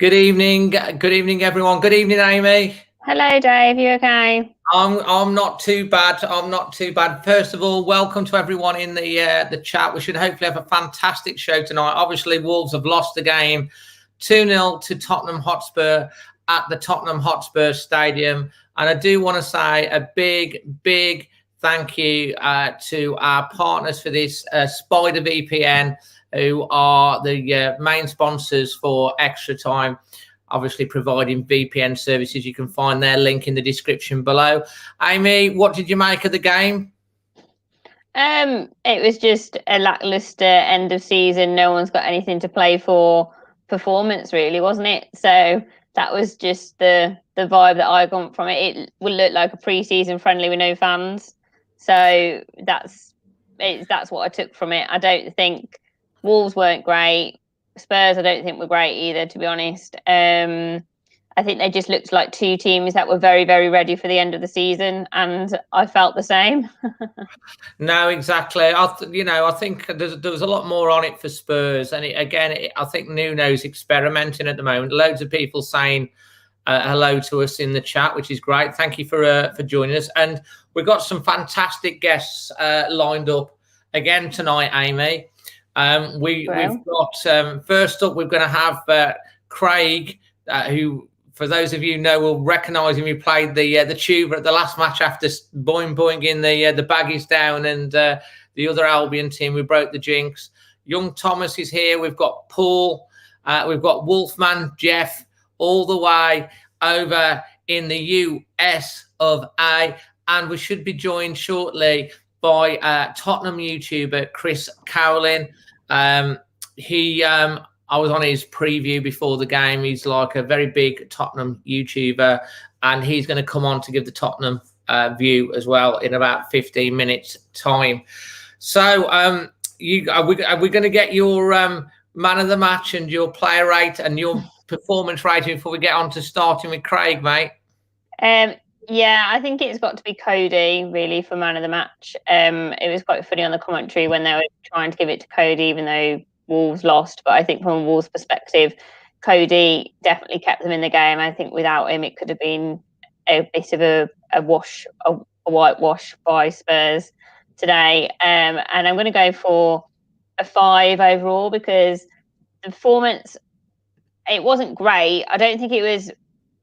Good evening, everyone. Good evening, Amy. Hello, Dave. You okay? I'm not too bad. I'm not too bad. First of all, welcome to everyone in the chat. We should hopefully have a fantastic show tonight. Obviously, Wolves have lost the game 2-0 to Tottenham Hotspur at the Tottenham Hotspur Stadium, and I do want to say a big thank you to our partners for this, Spider VPN, who are the main sponsors for Extra Time, obviously providing VPN services. You can find their link in the description below. Amy, what did you make of the game? It was just a lackluster end of season. No one's got anything to play for performance, really, wasn't it? So that was just the vibe that I got from it. It will look like a pre-season friendly with no fans. So that's what I took from it. I don't think Wolves weren't great. Spurs, I don't think were great either, to be honest. I think they just looked like two teams that were very, very ready for the end of the season, and I felt the same. No, exactly. I think there was a lot more on it for Spurs, and I think Nuno's experimenting at the moment. Loads of people saying hello to us in the chat, which is great. Thank you for joining us, and we've got some fantastic guests lined up again tonight, Amy. We've got first up, we're going to have Craig, who, for those of you know, will recognise him. He played the tuba at the last match after boing the baggies down, and the other Albion team. We broke the jinx. Young Thomas is here. We've got Paul. We've got Wolfman Jeff, all the way over in the US of A, and we should be joined shortly by Tottenham YouTuber Chris Cowlin. I was on his preview before the game. He's like a very big Tottenham YouTuber, and he's going to come on to give the Tottenham view as well in about 15 minutes time. So are we going to get your man of the match and your player rate and your performance rating before we get on to starting with Craig, mate? Yeah, I think it's got to be Cody, really, for man of the match. It was quite funny on the commentary when they were trying to give it to Cody, even though Wolves lost. But I think from a Wolves perspective, Cody definitely kept them in the game. I think without him, it could have been a bit of a whitewash by Spurs today. And I'm going to go for a 5 overall, because the performance, it wasn't great. I don't think it was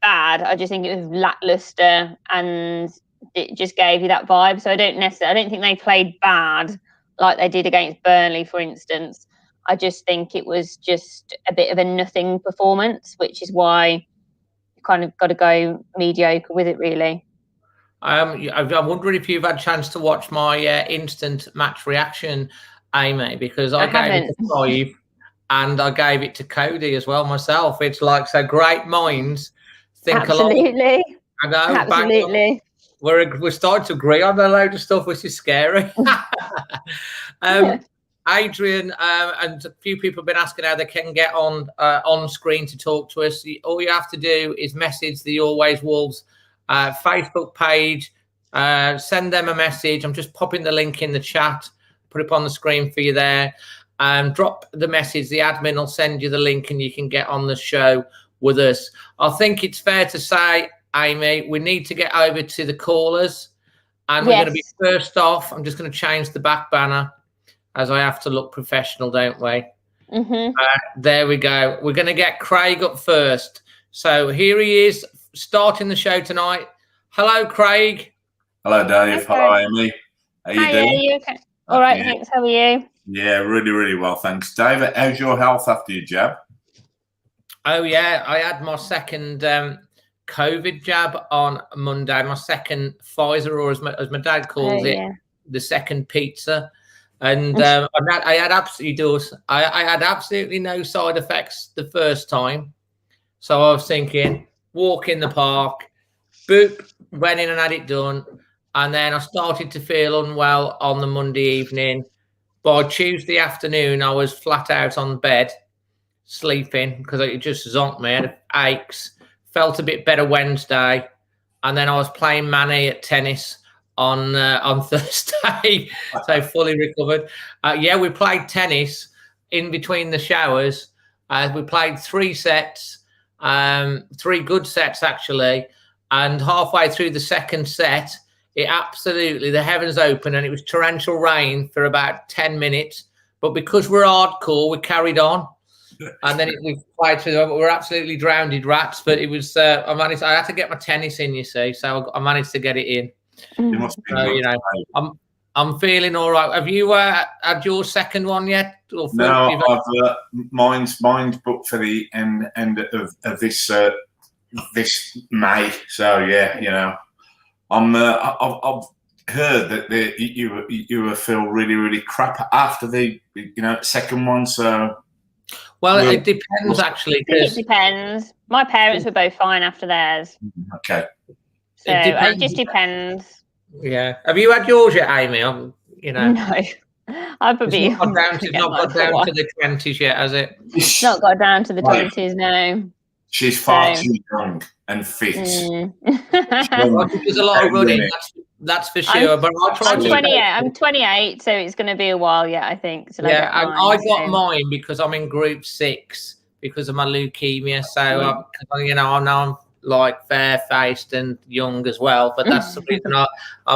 bad. I just think it was lackluster, and it just gave you that vibe. So I don't think they played bad like they did against Burnley, for instance. I just think it was just a bit of a nothing performance, which is why you kind of got to go mediocre with it, really. I'm wondering if you've had a chance to watch my instant match reaction, Amy, because I gave it to 5 and I gave it to Cody as well myself. It's like, so great minds think Absolutely. I know. Absolutely. We're starting to agree on a load of stuff, which is scary. Adrian and a few people have been asking how they can get on screen to talk to us. All you have to do is message the Always Wolves Facebook page. Send them a message. I'm just popping the link in the chat. Put it up on the screen for you there. Drop the message. The admin will send you the link, and you can get on the show with us. I think it's fair to say, Amy, we need to get over to the callers, and we're going to be first off. I'm just going to change the back banner, as I have to look professional, don't we? Mm-hmm. There we go. We're going to get Craig up first. So here he is, starting the show tonight. Hello, Craig. Hello, Dave. Hello, Amy. How you doing? Are you okay? All right, thanks. How are you? Yeah, really, really well, thanks. David, how's your health after your jab? Oh, yeah. I had my second COVID jab on Monday, my second Pfizer, or as my dad calls it, the second pizza. And I had absolutely no side effects the first time. So I was thinking, walk in the park, boop, went in and had it done. And then I started to feel unwell on the Monday evening. By Tuesday afternoon, I was flat out on bed, sleeping, because it just zonked me. I had aches. Felt a bit better Wednesday. And then I was playing Manny at tennis on Thursday, so fully recovered. We played tennis in between the showers. We played 3 sets. 3 good sets actually, and halfway through the second set, it absolutely, the heavens opened and it was torrential rain for about 10 minutes. But because we're hardcore, we carried on. And then we played through. We were absolutely drowned rats, but it was. I managed. I had to get my tennis in, you see, so I managed to get it in. You must be So, you know, I'm feeling all right. Have you had your second one yet? Or no, I've mine's booked for the end of this this May. So yeah, you know, I've heard that you feel really crap after the second one. So. Well, it depends actually. It depends. My parents were both fine after theirs. Okay. So it just depends. Yeah. Have you had yours yet, Amy? No. I've probably not got down to the 20s yet, has it? It's not got down to the 20s, no. She's far too young and fit. There's a lot of running, that's for sure. But I try I'm 28. I'm 28, so it's going to be a while yet, I think. So yeah, I got mine because I'm in group 6 because of my leukemia. So I'm like fair-faced and young as well. But that's the reason I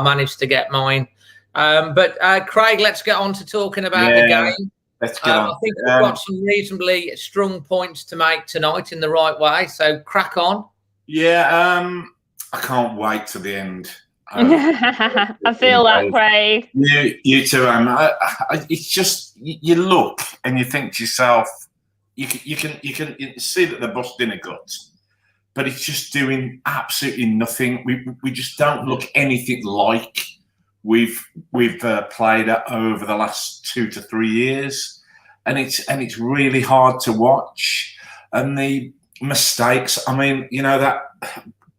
managed to get mine. But Craig, let's get on to talking about the game. Let's get on. I think we've got some reasonably strong points to make tonight in the right way. So crack on. Yeah, I can't wait to the end. I feel that, Craig. You too, it's just you look and you think to yourself, you can see that they're busting a gut, but it's just doing absolutely nothing. We just don't look anything like we've played over the last 2 to 3 years, and it's really hard to watch. And the mistakes, I mean, that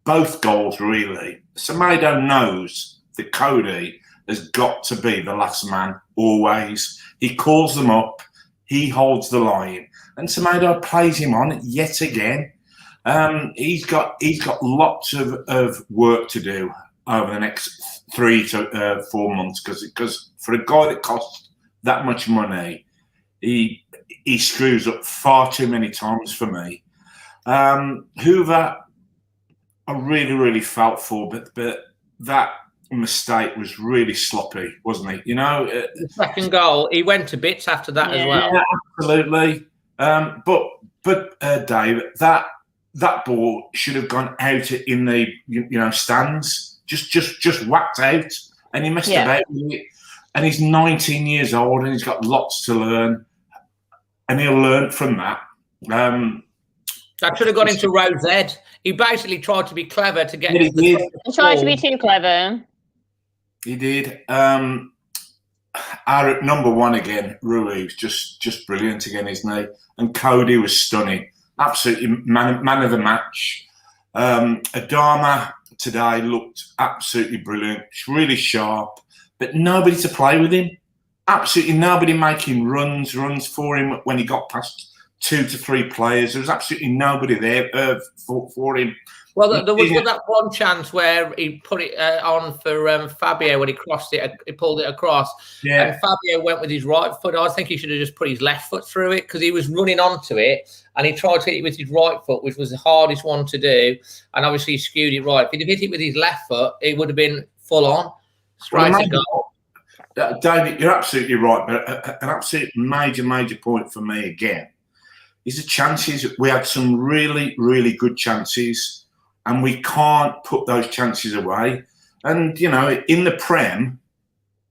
both goals really. Semedo knows that Cody has got to be the last man always. He calls them up, he holds the line, and Semedo plays him on yet again. He's got lots of work to do over the next 3 to 4 months because for a guy that costs that much money, he screws up far too many times for me. Hoover, I really felt for, but that mistake was really sloppy, wasn't he? The second goal, he went to bits after that as well. Yeah, absolutely. But Dave, that ball should have gone out in the stands, just whacked out, and he messed about with it. And he's 19 years old, and he's got lots to learn, and he'll learn from that. That should have gone into row Z. He basically tried to be clever to get. He tried to be too clever. He did. Our number 1 again, Rui's just brilliant again, isn't he? And Cody was stunning, absolutely man of the match. Adama today looked absolutely brilliant. It's really sharp, but nobody to play with him. Absolutely nobody making runs for him when he got past 2 to 3 players. There was absolutely nobody there for him. Well, there was that one chance where he put it on for Fabio when he crossed it. He pulled it across, and Fabio went with his right foot. I think he should have just put his left foot through it because he was running onto it, and he tried to hit it with his right foot, which was the hardest one to do. And obviously, he skewed it right. If he'd have hit it with his left foot, it would have been full on, straight to goal. David, you're absolutely right, but an absolute major point for me again is the chances. We had some really good chances, and we can't put those chances away. And, in the Prem,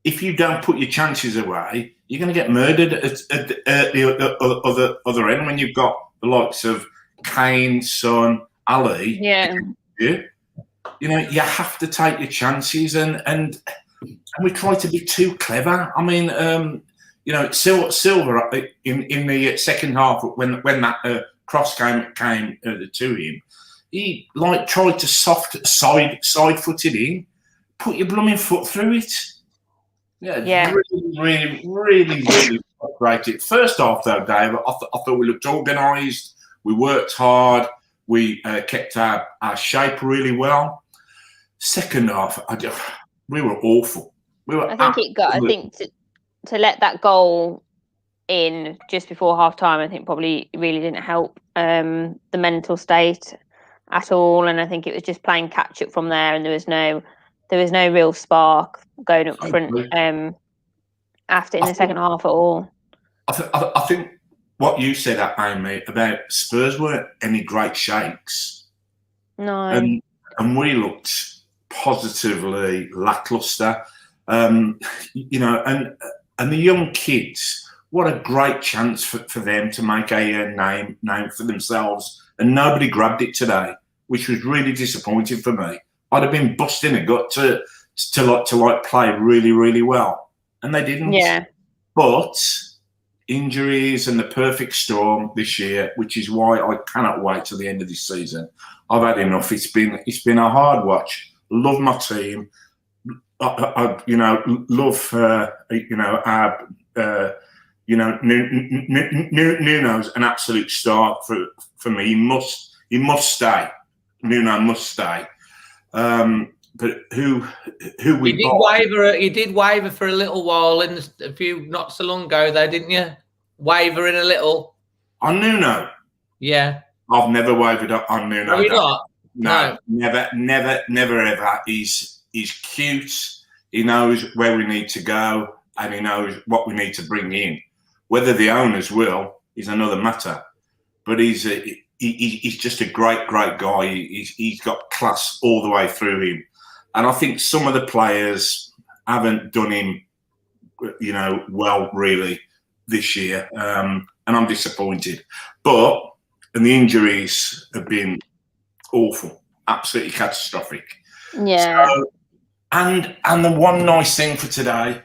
if you don't put your chances away, you're going to get murdered at the other end when you've got the likes of Kane, Son, Ali. Yeah. You have to take your chances, and we try to be too clever. I mean, Silver in the second half when that cross came to him, he tried to side foot it in. Put your blooming foot through it. Yeah. Really great. First half though, Dave, I thought we looked organised. We worked hard. We kept our shape really well. Second half, we were awful. I think to let that goal in just before half time, I think probably really didn't help the mental state at all, and I think it was just playing catch up from there, and there was no real spark going up front after in the second half at all. I think what you said, Amy, about Spurs weren't any great shakes. No. And we looked positively lackluster. You know, and the young kids, what a great chance for them to make a name for themselves. And nobody grabbed it today, which was really disappointing for me. I'd have been busting a gut to play really, really well. And they didn't. Yeah. But injuries and the perfect storm this year, which is why I cannot wait till the end of this season. I've had enough. It's been a hard watch. Love my team. I you know, love you know, our you know, Nuno's an absolute star for me. He must stay. Nuno must stay. But who we you did waver for a little while in a few not so long ago though, didn't you? Wavering a little on Nuno. Yeah, I've never wavered on Nuno. Are you not? No, never ever. He's cute. He knows where we need to go, and he knows what we need to bring in. Whether the owners will is another matter. But he's just a great guy. He's got class all the way through him. And I think some of the players haven't done him, you know, well really this year, and I'm disappointed. And the injuries have been awful, absolutely catastrophic. Yeah. So, and the one nice thing for today,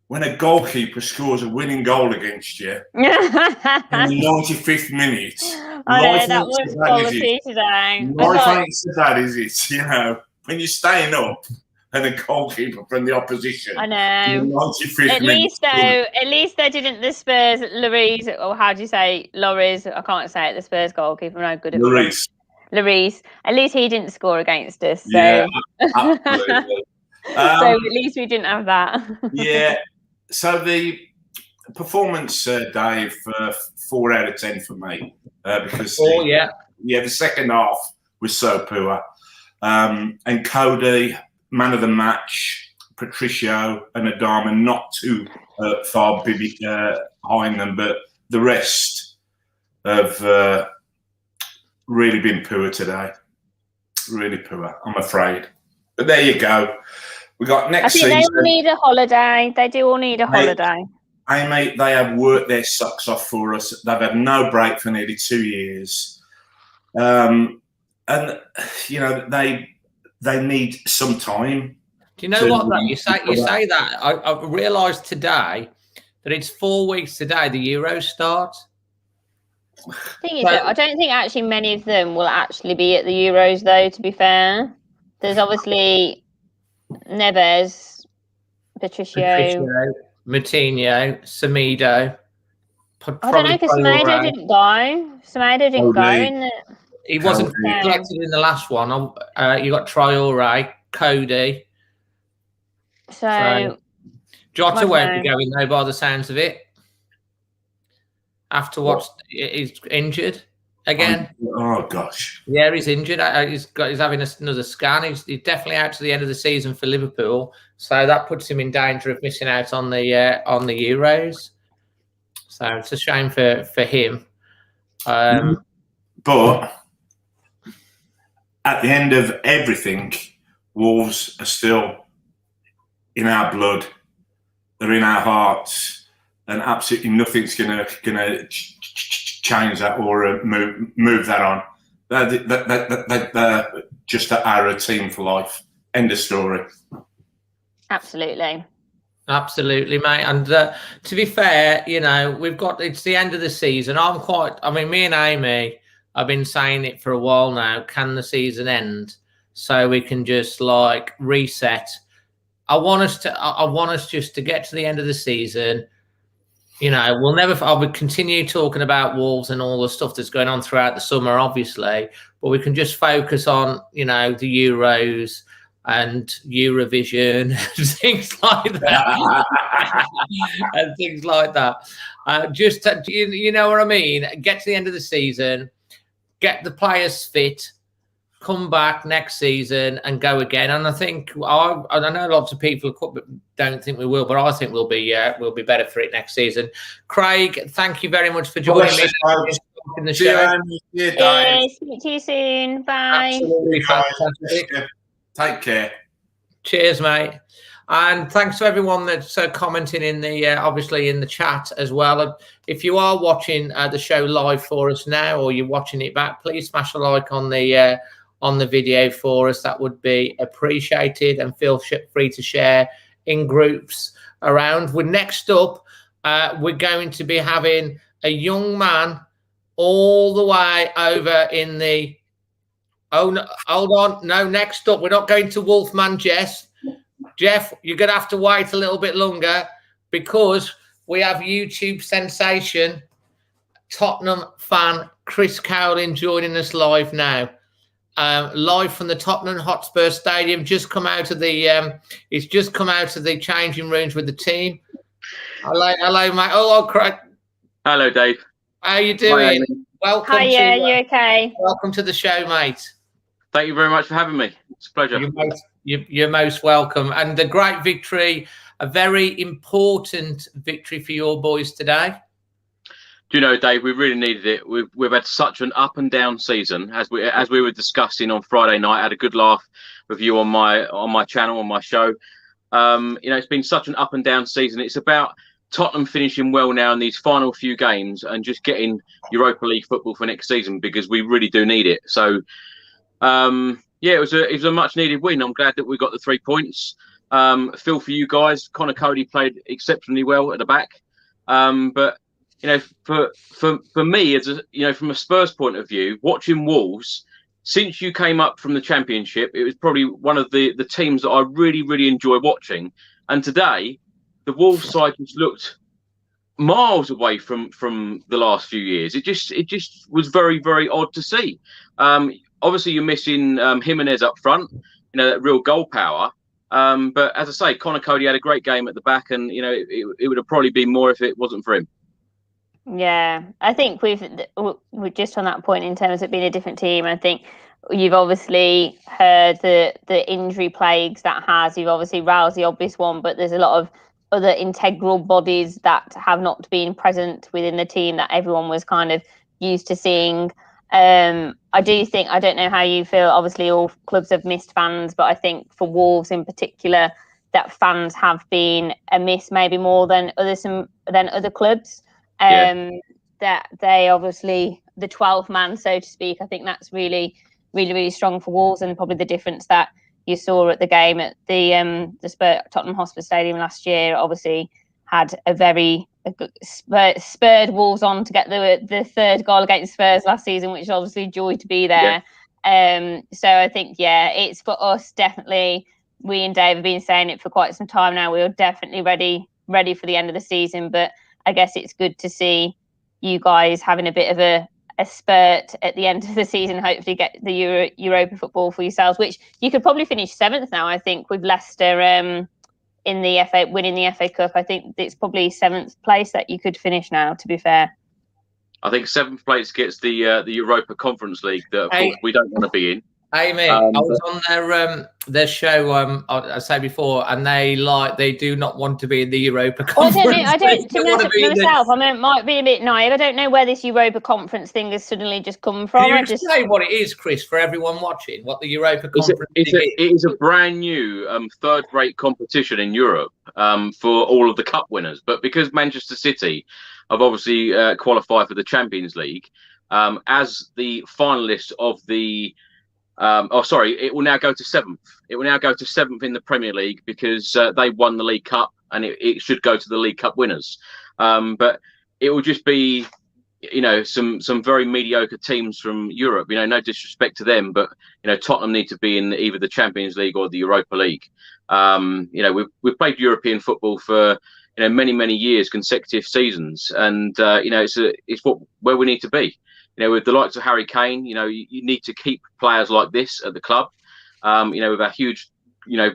when a goalkeeper scores a winning goal against you in the 95th minute, I know, that was quality today. Life ain't so bad, is it? You know, when you're staying up and a goalkeeper from the opposition. I know. At least they didn't. The Spurs, Lloris, or how do you say Lloris? I can't say it. The Spurs goalkeeper, I'm no good at Lloris. At least he didn't score against us. So. Yeah, absolutely. So at least we didn't have that. Yeah. So the performance, Dave, 4 out of 10 for me because the second half was so poor. And Cody, man of the match, Patricio and Adama, not too far behind them, but the rest have really been poor today. Really poor, I'm afraid. But there you go. We got next season. I think they all need a holiday. They do all need a holiday. Mate, they have worked their socks off for us. They've had no break for nearly 2 years. And, you know, they need some time. Do you know what, though? You say that. I realised today that it's 4 weeks today the Euros start. I don't think actually many of them will actually be at the Euros, though, to be fair. There's obviously Neves, Patricio, Moutinho, Semedo. I don't know, because Semedo didn't go. Semedo didn't go. He wasn't selected in the last one. You got Traore, Cody. So Jota won't be going though, by the sounds of it. After he's injured again. Oh gosh. Yeah, he's injured. He's having another scan. He's definitely out to the end of the season for Liverpool. So that puts him in danger of missing out on the Euros. So it's a shame for him. But at the end of everything, Wolves are still in our blood. They're in our hearts, and absolutely nothing's gonna change that or move that on. They're just our team for life. End of story. Absolutely. Absolutely, mate. And to be fair, you know, it's the end of the season. Me and Amy have been saying it for a while now. Can the season end so we can just like reset? I want us just to get to the end of the season. You know, I would continue talking about Wolves and all the stuff that's going on throughout the summer, obviously, but we can just focus on, you know, the Euros and Eurovision and things like that. and things like that. You know what I mean? Get to the end of the season. get the players fit, come back next season and go again. And I think I know lots of people don't think we will, but I think we'll be better for it next season. Craig, thank you very much for joining me in the show. Speak to you soon. Bye. Absolutely fantastic. Take care. Cheers, mate. And thanks to everyone that's commenting in the obviously in the chat as well. If you are watching the show live for us now, or you're watching it back, please smash a like on the video for us. That would be appreciated, and feel free to share in groups around. Next up, we're going to be having a young man all the way over in the. Oh no! Hold on. No, next up, we're not going to Wolfman Jess. Jeff, you're going to have to wait a little bit longer, because we have YouTube sensation Tottenham fan Chris Cowlin joining us live now. Live from the Tottenham Hotspur Stadium. Just come out of the he's just come out of the changing rooms with the team. Hello, mate. Oh, Craig. Hello, Dave. How you doing? Hi, welcome. Hi, yeah, you okay? Welcome to the show, mate. Thank you very much for having me. It's a pleasure. You're most welcome. And the great victory, a very important victory for your boys today. Do you know, Dave, we really needed it. We've had such an up and down season, as we were discussing on Friday night. I had a good laugh with you on my channel, on my show. It's been such an up and down season. It's about Tottenham finishing well now in these final few games and just getting Europa League football for next season, because we really do need it. So, it was a much needed win. I'm glad that we got the 3 points. Feel for you guys. Connor Cody played exceptionally well at the back. But for me, from a Spurs point of view, watching Wolves, since you came up from the Championship, it was probably one of the teams that I really, really enjoy watching. And today, the Wolves side just looked miles away from the last few years. It just was very, very odd to see. Obviously, you're missing Jimenez up front, that real goal power. But as I say, Connor Cody had a great game at the back, and it would have probably been more if it wasn't for him. Yeah, I think we're just on that point in terms of being a different team. I think you've obviously heard the injury plagues that has. You've obviously Rousey, the obvious one, but there's a lot of other integral bodies that have not been present within the team that everyone was kind of used to seeing. I don't know how you feel. Obviously, all clubs have missed fans, but I think for Wolves in particular, that fans have been a miss, maybe more than other clubs. That they obviously the 12th man, so to speak. I think that's really, really, really strong for Wolves, and probably the difference that you saw at the game at the Tottenham Hotspur Stadium last year. Obviously, had spurred Wolves on to get the third goal against Spurs last season, which is obviously joy to be there. So I think, it's for us, definitely. We and Dave have been saying it for quite some time now. We are definitely ready for the end of the season, but I guess it's good to see you guys having a bit of a spurt at the end of the season, hopefully get the Europa football for yourselves, which you could probably finish 7th now, I think, with Leicester in the FA, winning the FA Cup. I think it's probably 7th place that you could finish now, to be fair. I think 7th place gets the Europa Conference League that, of course, we don't want to be in. Amy, I was on their show. I say before, and they do not want to be in the Europa Conference. I don't myself. I mean, it might be a bit naive. I don't know where this Europa Conference thing has suddenly just come from. Can you explain what it is, Chris, for everyone watching? What the Europa Conference is? It is a brand new third-rate competition in Europe for all of the cup winners. But because Manchester City have obviously qualified for the Champions League as the finalists of the. It will now go to 7th. It will now go to 7th in the Premier League because they won the League Cup, and it should go to the League Cup winners. But it will just be, some very mediocre teams from Europe. No disrespect to them, but Tottenham need to be in either the Champions League or the Europa League. We've played European football for many years, consecutive seasons, and it's where we need to be. With the likes of Harry Kane, you need to keep players like this at the club. With our huge,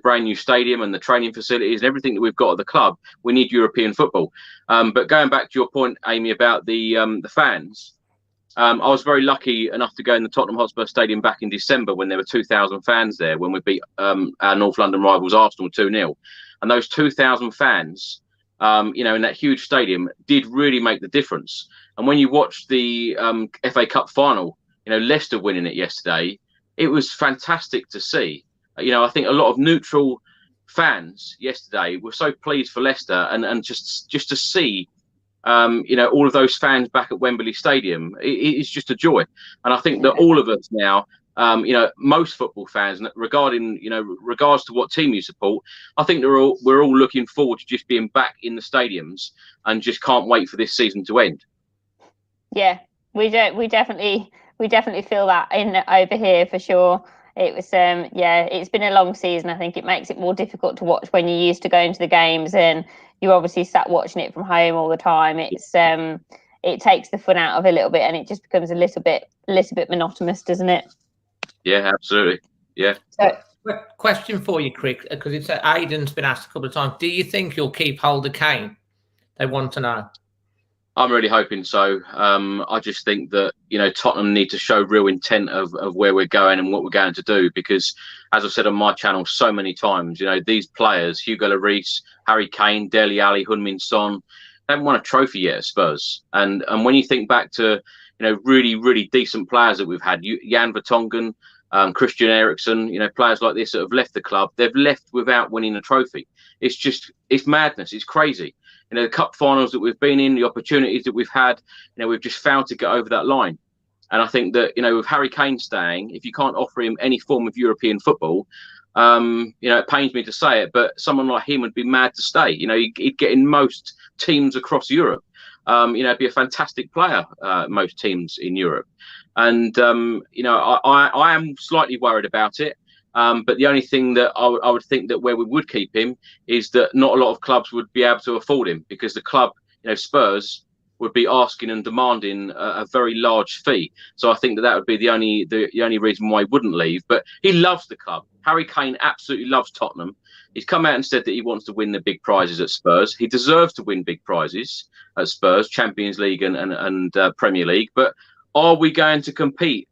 brand new stadium and the training facilities and everything that we've got at the club, we need European football. But going back to your point, Amy, about the fans, I was very lucky enough to go in the Tottenham Hotspur Stadium back in December when there were 2,000 fans there when we beat our North London rivals Arsenal 2-0. And those 2,000 fans, in that huge stadium did really make the difference. And when you watch the FA Cup final, Leicester winning it yesterday, it was fantastic to see. I think a lot of neutral fans yesterday were so pleased for Leicester and just to see all of those fans back at Wembley Stadium, it's just a joy. And I think that all of us now, most football fans, regards to what team you support, I think we're all looking forward to just being back in the stadiums and just can't wait for this season to end. Yeah, we definitely feel that over here for sure. It was it's been a long season. I think it makes it more difficult to watch when you're used to going to the games and you're obviously sat watching it from home all the time. It's it takes the fun out of it a little bit, and it just becomes a little bit monotonous, doesn't it? Yeah, absolutely. Yeah. So, question for you, Crick, because it's Aidan's been asked a couple of times. Do you think you'll keep hold of Kane? They want to know. I'm really hoping so. I just think that, Tottenham need to show real intent of where we're going and what we're going to do, because, as I've said on my channel so many times, these players, Hugo Lloris, Harry Kane, Dele Alli, Heung-min Son, they haven't won a trophy yet at Spurs. And when you think back to, really, really decent players that we've had, Jan Vertonghen, Christian Eriksen, players like this that have left the club, they've left without winning a trophy. It's madness. It's crazy. The cup finals that we've been in, the opportunities that we've had, we've just failed to get over that line. And I think that, with Harry Kane staying, if you can't offer him any form of European football, it pains me to say it, but someone like him would be mad to stay. He'd get in most teams across Europe. Be a fantastic player, most teams in Europe. And, I am slightly worried about it. But the only thing that I would think that where we would keep him is that not a lot of clubs would be able to afford him, because the club, Spurs, would be asking and demanding a very large fee. So I think that would be the only reason why he wouldn't leave. But he loves the club. Harry Kane absolutely loves Tottenham. He's come out and said that he wants to win the big prizes at Spurs. He deserves to win big prizes at Spurs, Champions League and Premier League. But are we going to compete,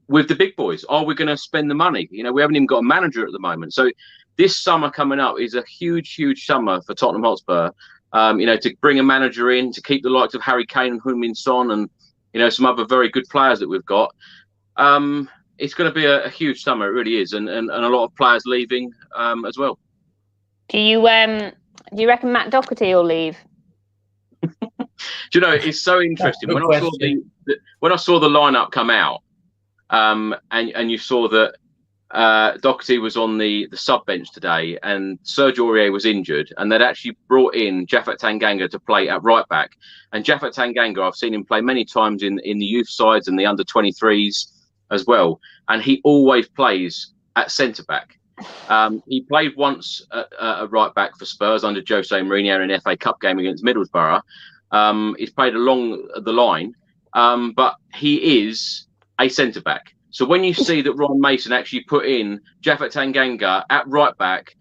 with the big boys? Are we going to spend the money? We haven't even got a manager at the moment. So this summer coming up is a huge, huge summer for Tottenham Hotspur. To bring a manager in, to keep the likes of Harry Kane and Heung-min Son and, some other very good players that we've got. It's going to be a huge summer. It really is. And a lot of players leaving as well. Do you reckon Matt Doherty will leave? Do it's so interesting. When I saw the lineup come out, and you saw that Doherty was on the sub bench today, and Serge Aurier was injured, and they'd actually brought in Japhet Tanganga to play at right back. And Japhet Tanganga, I've seen him play many times in the youth sides and the under 23s as well, and he always plays at centre back. He played once at right back for Spurs under Jose Mourinho in an FA Cup game against Middlesbrough. He's played along the line, but he is a centre back. So when you see that Ron Mason actually put in Japhet Tanganga at right back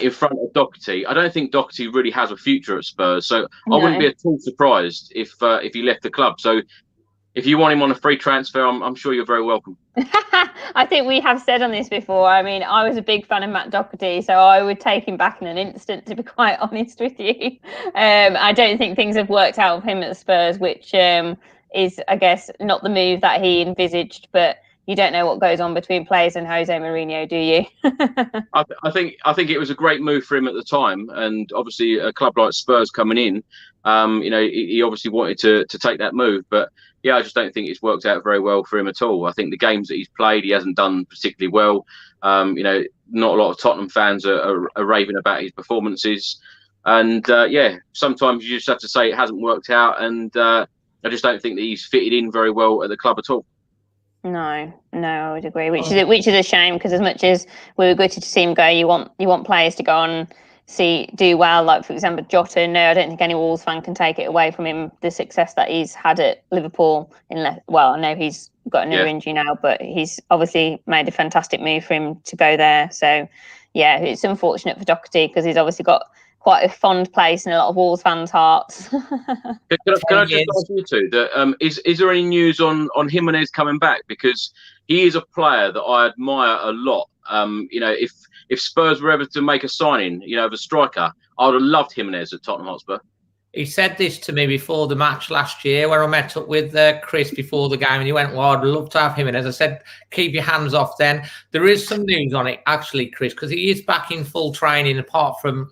in front of Doherty, I don't think Doherty really has a future at Spurs. So I wouldn't be at all surprised if he left the club. So if you want him on a free transfer, I'm sure you're very welcome. I think we have said on this before. I mean, I was a big fan of Matt Doherty, so I would take him back in an instant, to be quite honest with you. I don't think things have worked out with him at Spurs, which is, I guess, not the move that he envisaged, but you don't know what goes on between players and Jose Mourinho, do you? I think it was a great move for him at the time, and obviously a club like Spurs coming in, he obviously wanted to take that move, but yeah, I just don't think it's worked out very well for him at all. I think the games that he's played, he hasn't done particularly well. Not a lot of Tottenham fans are raving about his performances, and sometimes you just have to say it hasn't worked out, and I just don't think that he's fitted in very well at the club at all. No, I would agree. Which is a shame, because as much as we were gutted to see him go, you want players to go on do well. Like, for example, Jota. No, I don't think any Wolves fan can take it away from him, the success that he's had at Liverpool. I know he's got a new injury now, but he's obviously made a fantastic move for him to go there. So yeah, it's unfortunate for Doherty, because he's obviously got quite a fond place in a lot of Wolves fans' hearts. Can I just ask you two that is there any news on Jimenez coming back? Because he is a player that I admire a lot. If Spurs were ever to make a signing, of a striker, I would have loved Jimenez at Tottenham Hotspur. He said this to me before the match last year, where I met up with Chris before the game, and he went, "Well, I'd love to have him." And as I said, keep your hands off. Then there is some news on it, actually, Chris, because he is back in full training, apart from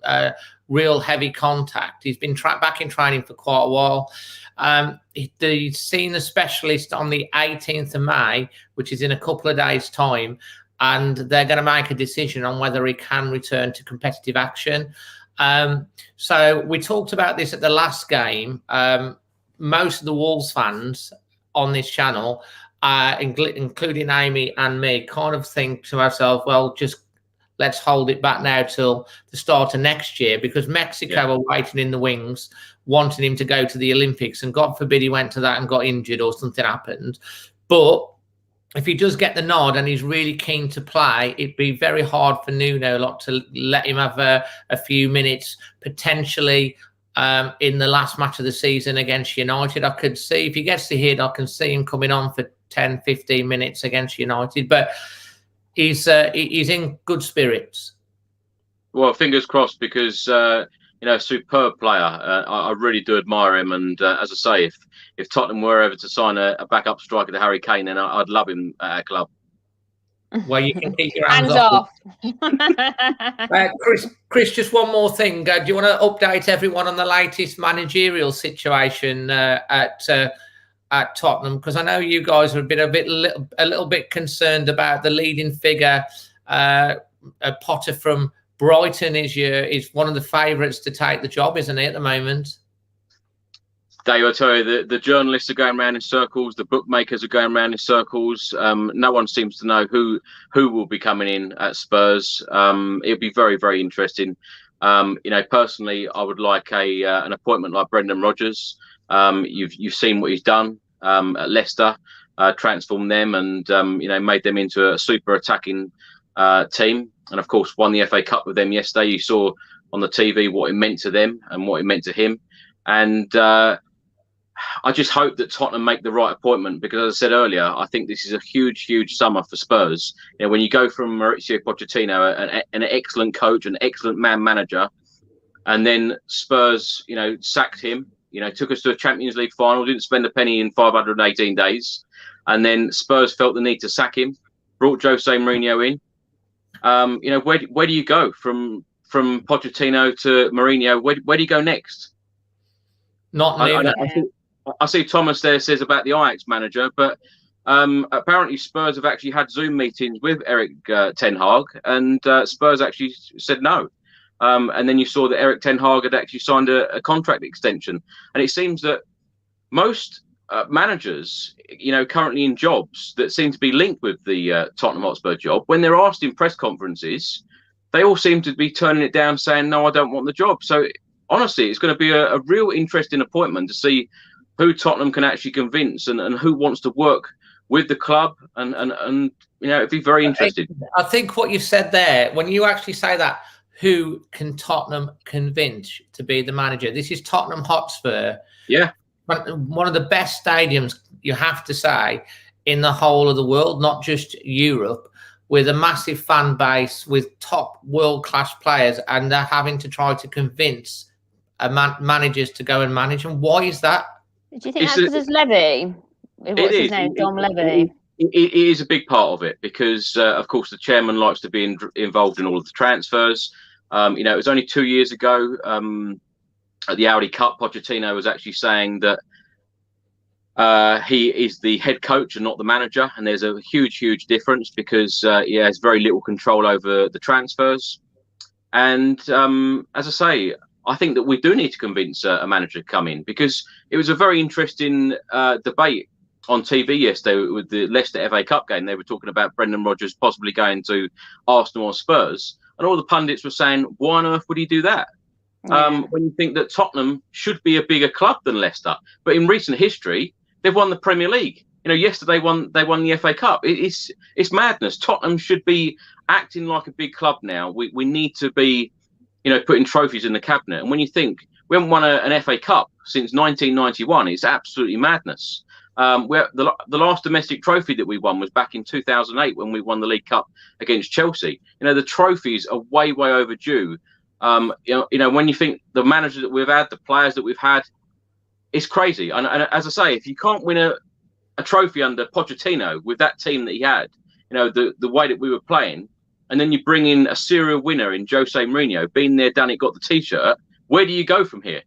real heavy contact. He's been back in training for quite a while. He's seen a specialist on the 18th of May, which is in a couple of days' time, and they're going to make a decision on whether he can return to competitive action. So we talked about this at the last game. Most of the Wolves fans on this channel, including Amy and me, kind of think to ourselves, well, just let's hold it back now till the start of next year, because Mexico are waiting in the wings, wanting him to go to the Olympics, and God forbid he went to that and got injured or something happened. But if he does get the nod and he's really keen to play, it'd be very hard for Nuno to let him have a few minutes, potentially in the last match of the season against United. I could see, if he gets the hit, I can see him coming on for 10, 15 minutes against United. But he's in good spirits. Well, fingers crossed, because superb player. I really do admire him, and as I say, if Tottenham were ever to sign a backup striker to Harry Kane, then I'd love him at our club. Well, you can keep your hands off. Chris, just one more thing. Do you want to update everyone on the latest managerial situation at Tottenham? Because I know you guys have been a little bit concerned about the leading figure, Potter from Brighton is one of the favourites to take the job, isn't he, at the moment? Dave, I tell you, the journalists are going around in circles, the bookmakers are going around in circles. No one seems to know who will be coming in at Spurs. It'll be very, very interesting. Personally, I would like an appointment like Brendan Rodgers. You've seen what he's done at Leicester, transformed them and made them into a super attacking team, and of course won the FA Cup with them yesterday. You saw on the TV what it meant to them and what it meant to him, and I just hope that Tottenham make the right appointment, because as I said earlier, I think this is a huge summer for Spurs. When you go from Mauricio Pochettino, an excellent coach, an excellent manager, and then Spurs sacked him, took us to a Champions League final, didn't spend a penny in 518 days, and then Spurs felt the need to sack him, brought Jose Mourinho in. Where do you go from Pochettino to Mourinho? Where do you go next? I see Thomas there says about the Ajax manager, but apparently Spurs have actually had Zoom meetings with Erik Ten Hag, and Spurs actually said no. And then you saw that Erik Ten Hag had actually signed a contract extension, and it seems that most managers, currently in jobs that seem to be linked with the Tottenham Hotspur job, when they're asked in press conferences, they all seem to be turning it down, saying, no, I don't want the job. So honestly, it's going to be a real interesting appointment to see who Tottenham can actually convince and who wants to work with the club, and it'd be very interesting. I think what you said there, when you actually say that, who can Tottenham convince to be the manager? This is Tottenham Hotspur. Yeah. One of the best stadiums, you have to say, in the whole of the world, not just Europe, with a massive fan base, with top world-class players, and they're having to try to convince managers to go and manage them. Why is that? Do you think that's because it's Levy? What's his name? Dom Levy. It is a big part of it, because, of course, the chairman likes to be involved in all of the transfers. It was only 2 years ago at the Audi Cup, Pochettino was actually saying that he is the head coach and not the manager, and there's a huge difference, because he has very little control over the transfers. And as I say, I think that we do need to convince a manager to come in, because it was a very interesting debate on TV yesterday with the Leicester FA Cup game. They were talking about Brendan Rodgers possibly going to Arsenal or Spurs, and all the pundits were saying, why on earth would he do that? Yeah. When you think that Tottenham should be a bigger club than Leicester, but in recent history they've won the Premier League. Yesterday they won the FA Cup. It's madness. Tottenham should be acting like a big club now. We need to be putting trophies in the cabinet. And when you think we haven't won an FA Cup since 1991, it's absolutely madness. The last domestic trophy that we won was back in 2008 when we won the League Cup against Chelsea. The trophies are way overdue. When you think the manager that we've had, the players that we've had, it's crazy. And as I say, if you can't win a trophy under Pochettino with that team that he had, the way that we were playing, and then you bring in a serial winner in Jose Mourinho, been there, done it, got the T-shirt, where do you go from here?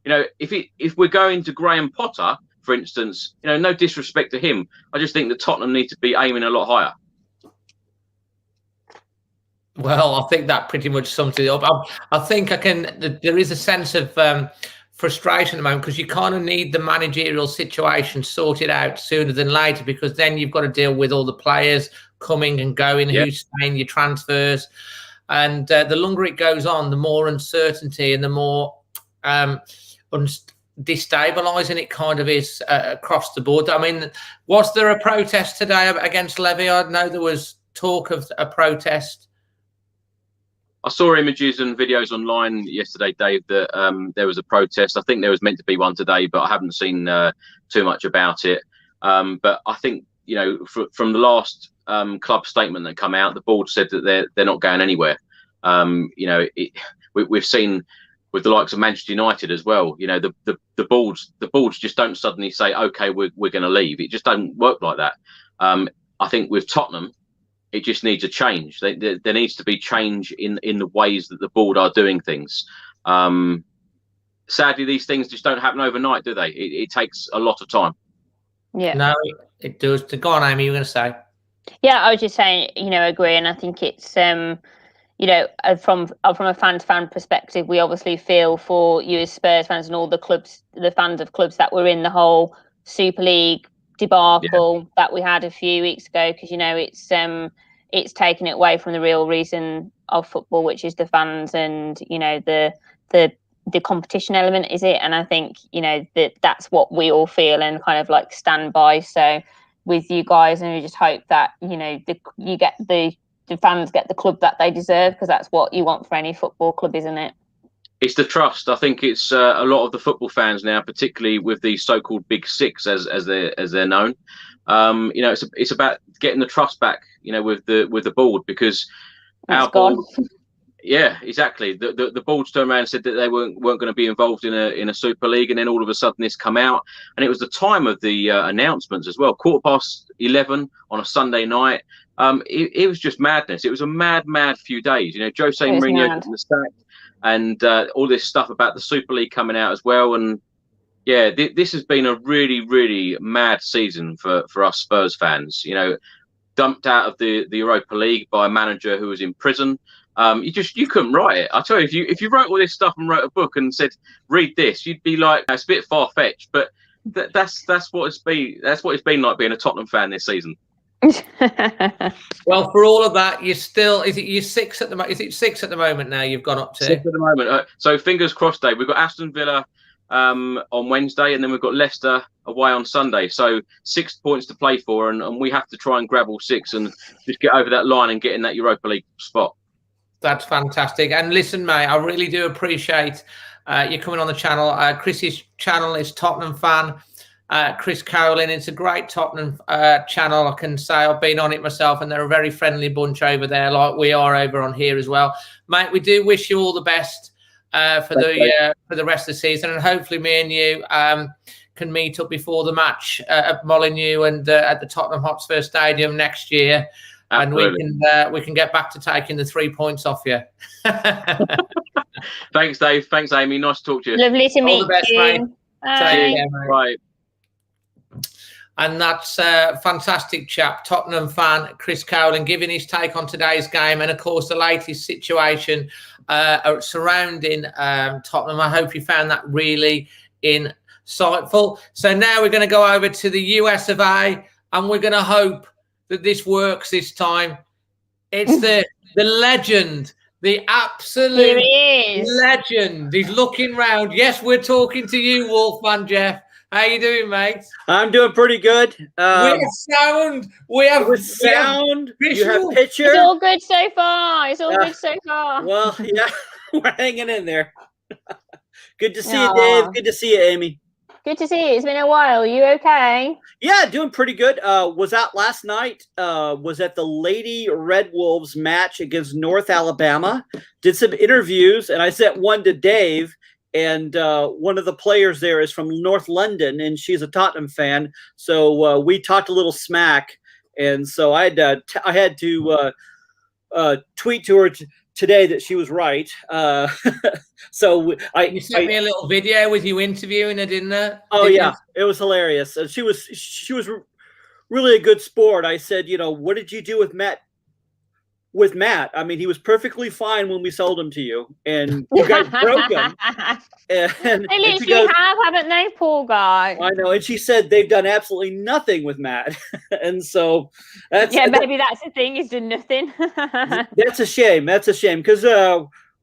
If we're going to Graham Potter, for instance, no disrespect to him, I just think that Tottenham need to be aiming a lot higher. Well, I think that pretty much sums it up. I think there is a sense of frustration at the moment because you kind of need the managerial situation sorted out sooner than later, because then you've got to deal with all the players coming and going, who's staying, your transfers. And the longer it goes on, the more uncertainty and the more destabilising it kind of is across the board. I mean, was there a protest today against Levy? I know there was talk of a protest. I saw images and videos online yesterday, Dave, that there was a protest. I think there was meant to be one today, but I haven't seen too much about it. But I think, from the last club statement that come out, the board said that they're not going anywhere. We've seen with the likes of Manchester United as well. The boards just don't suddenly say, okay, we're going to leave. It just don't work like that. I think with Tottenham, it just needs a change. There needs to be change in the ways that the board are doing things. Sadly, these things just don't happen overnight, do they? It takes a lot of time. Yeah. No, it does. Go on, Amy, you were going to say? Yeah, I was just saying, agree. And I think it's, from a fan perspective, we obviously feel for you as Spurs fans and all the clubs, the fans of clubs that were in the whole Super League debacle that we had a few weeks ago, because it's taken it away from the real reason of football, which is the fans and the competition element, is it? And I think that's what we all feel and kind of like stand by. So with you guys, and we just hope that you get the fans get the club that they deserve, because that's what you want for any football club, isn't it? It's the trust. I think it's a lot of the football fans now, particularly with the so-called Big Six, as they're known. It's about getting the trust back, with the board, because our board, yeah, exactly. The board's turned around and said that they weren't going to be involved in a Super League, and then all of a sudden this come out, and it was the time of the announcements as well, 11:15 on a Sunday night. It was just madness. It was a mad few days. Jose Mourinho getting the sack, and all this stuff about the Super League coming out as well. And yeah, this has been a really mad season for us Spurs fans. Dumped out of the Europa League by a manager who was in prison. You couldn't write it. I tell you, if you wrote all this stuff and wrote a book and said, read this, you'd be like, it's a bit far fetched. But that's what it's been. That's what it's been like being a Tottenham fan this season. Well, for all of that, you're still. You're 6 at the moment? Is it 6 at the moment now? You've gone up to 6 at the moment. So fingers crossed, Dave. We've got Aston Villa on Wednesday, and then we've got Leicester away on Sunday. So 6 points to play for, and we have to try and grab all 6 and just get over that line and get in that Europa League spot. That's fantastic. And listen, mate, I really do appreciate you coming on the channel. Chris's channel is Tottenham Fan. Chris Carolyn, it's a great Tottenham channel. I can say I've been on it myself, and they're a very friendly bunch over there, like we are over on here as well. Mate, we do wish you all the best for the rest of the season, and hopefully me and you can meet up before the match at Molineux and at the Tottenham Hotspur Stadium next year. Absolutely. And we can get back to taking the 3 points off you. Thanks, Dave. Thanks, Amy. Nice to talk to you. Lovely to meet all the best, you. Mate. Bye. Bye. And that's a fantastic chap, Tottenham fan, Chris Cowling, giving his take on today's game and, of course, the latest situation surrounding Tottenham. I hope you found that really insightful. So now we're going to go over to the US of A, and we're going to hope that this works this time. It's the legend, the absolute legend. He's looking round. Yes, we're talking to you, Wolfman Jeff. How you doing, mate? I'm doing pretty good. We have sound. We have sound. We have you have picture. It's all good so far. It's all good so far. Well, yeah. We're hanging in there. Good to see you, Dave. Good to see you, Amy. Good to see you. It's been a while. You okay? Yeah, doing pretty good. Was out last night. Was at the Lady Red Wolves match against North Alabama. Did some interviews, and I sent one to Dave. And one of the players there is from North London, and she's a Tottenham fan. So we talked a little smack, and so I had to tweet to her today that she was right. So you sent me a little video with you interviewing her, didn't you? Oh yeah, it was hilarious. She was really a good sport. I said, what did you do with Matt? With Matt, I mean, he was perfectly fine when we sold him to you, and you guys broke him. And they literally have, haven't they? Poor guy. I know. And she said they've done absolutely nothing with Matt, and so maybe that's the thing. He's done nothing. That's a shame. That's a shame because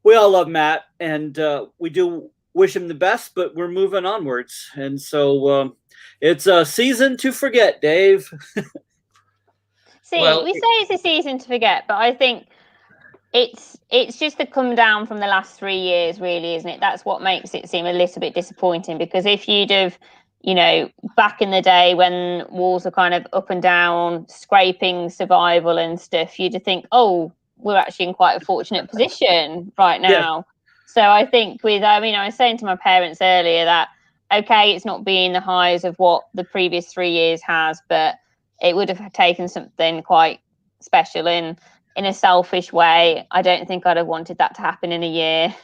we all love Matt, and we do wish him the best. But we're moving onwards, and so it's a season to forget, Dave. See, we say it's a season to forget, but I think it's just the come down from the last 3 years, really, isn't it? That's what makes it seem a little bit disappointing, because if you'd have, back in the day when Wolves are kind of up and down, scraping survival and stuff, you'd think, oh, we're actually in quite a fortunate position right now. Yeah. So I think I was saying to my parents earlier that, okay, it's not being the highs of what the previous 3 years has, but it would have taken something quite special in a selfish way. I don't think I'd have wanted that to happen in the year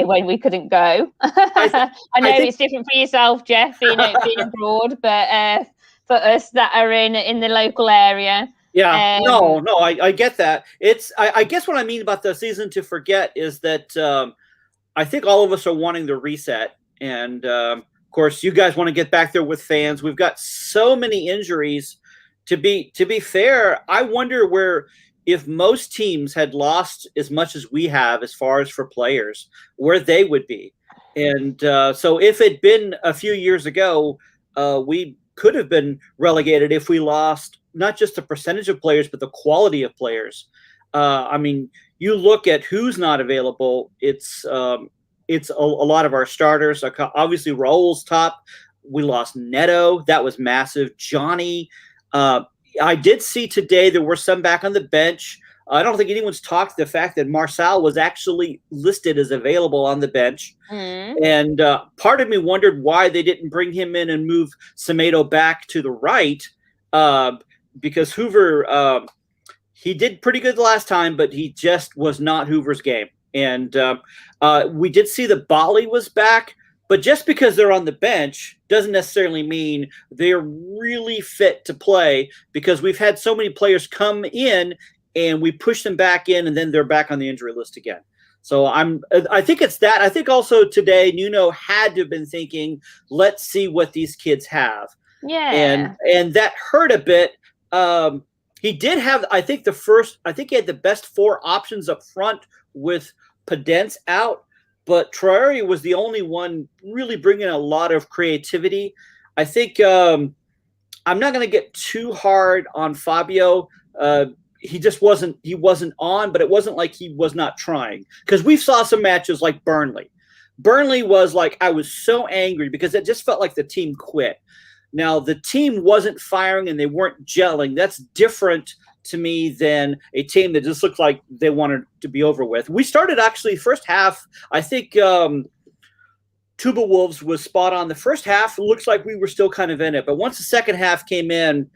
when we couldn't go. I know it's different for yourself, Jeff, being abroad, but for us that are in the local area. Yeah, I get that. I guess what I mean about the season to forget is that I think all of us are wanting the reset, and of course, you guys want to get back there with fans. We've got so many injuries. To be fair, I wonder if most teams had lost as much as we have, as far as for players, where they would be. And so if it'd been a few years ago, we could have been relegated if we lost not just the percentage of players, but the quality of players. I mean, you look at who's not available. It's a lot of our starters. Obviously, Raul's top. We lost Neto. That was massive. Johnny. I did see today there were some back on the bench. I don't think anyone's talked the fact that Marçal was actually listed as available on the bench. And part of me wondered why they didn't bring him in and move Semedo back to the right, because Hoover, he did pretty good the last time, but he just was not Hoover's game. And we did see that Bali was back. But just because they're on the bench doesn't necessarily mean they're really fit to play, because we've had so many players come in and we push them back in and then they're back on the injury list again. So I think it's that. I think also today Nuno had to have been thinking, let's see what these kids have. Yeah. And that hurt a bit. He did have, I think he had the best 4 options up front with Podence out. But Traore was the only one really bringing a lot of creativity. I think I'm not going to get too hard on Fabio. He just wasn't on, but it wasn't like he was not trying. Because we saw some matches like Burnley. Burnley was like, I was so angry because it just felt like the team quit. Now, the team wasn't firing and they weren't gelling. That's different to me than a team that just looked like they wanted to be over with. We started actually first half. I think Tuba Wolves was spot on. The first half looks like we were still kind of in it, but once the second half came in,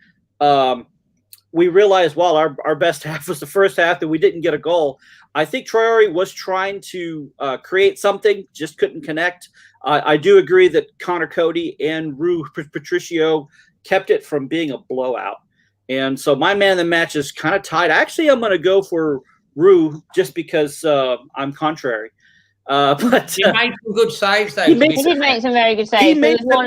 we realized, well, our best half was the first half, that we didn't get a goal. I think Traore was trying to create something, just couldn't connect. I do agree that Connor Cody and Rui Patricio kept it from being a blowout. And so my man of the match is kind of tied. Actually, I'm going to go for Rue just because I'm contrary. But he made some good saves, though. He did make some very good saves.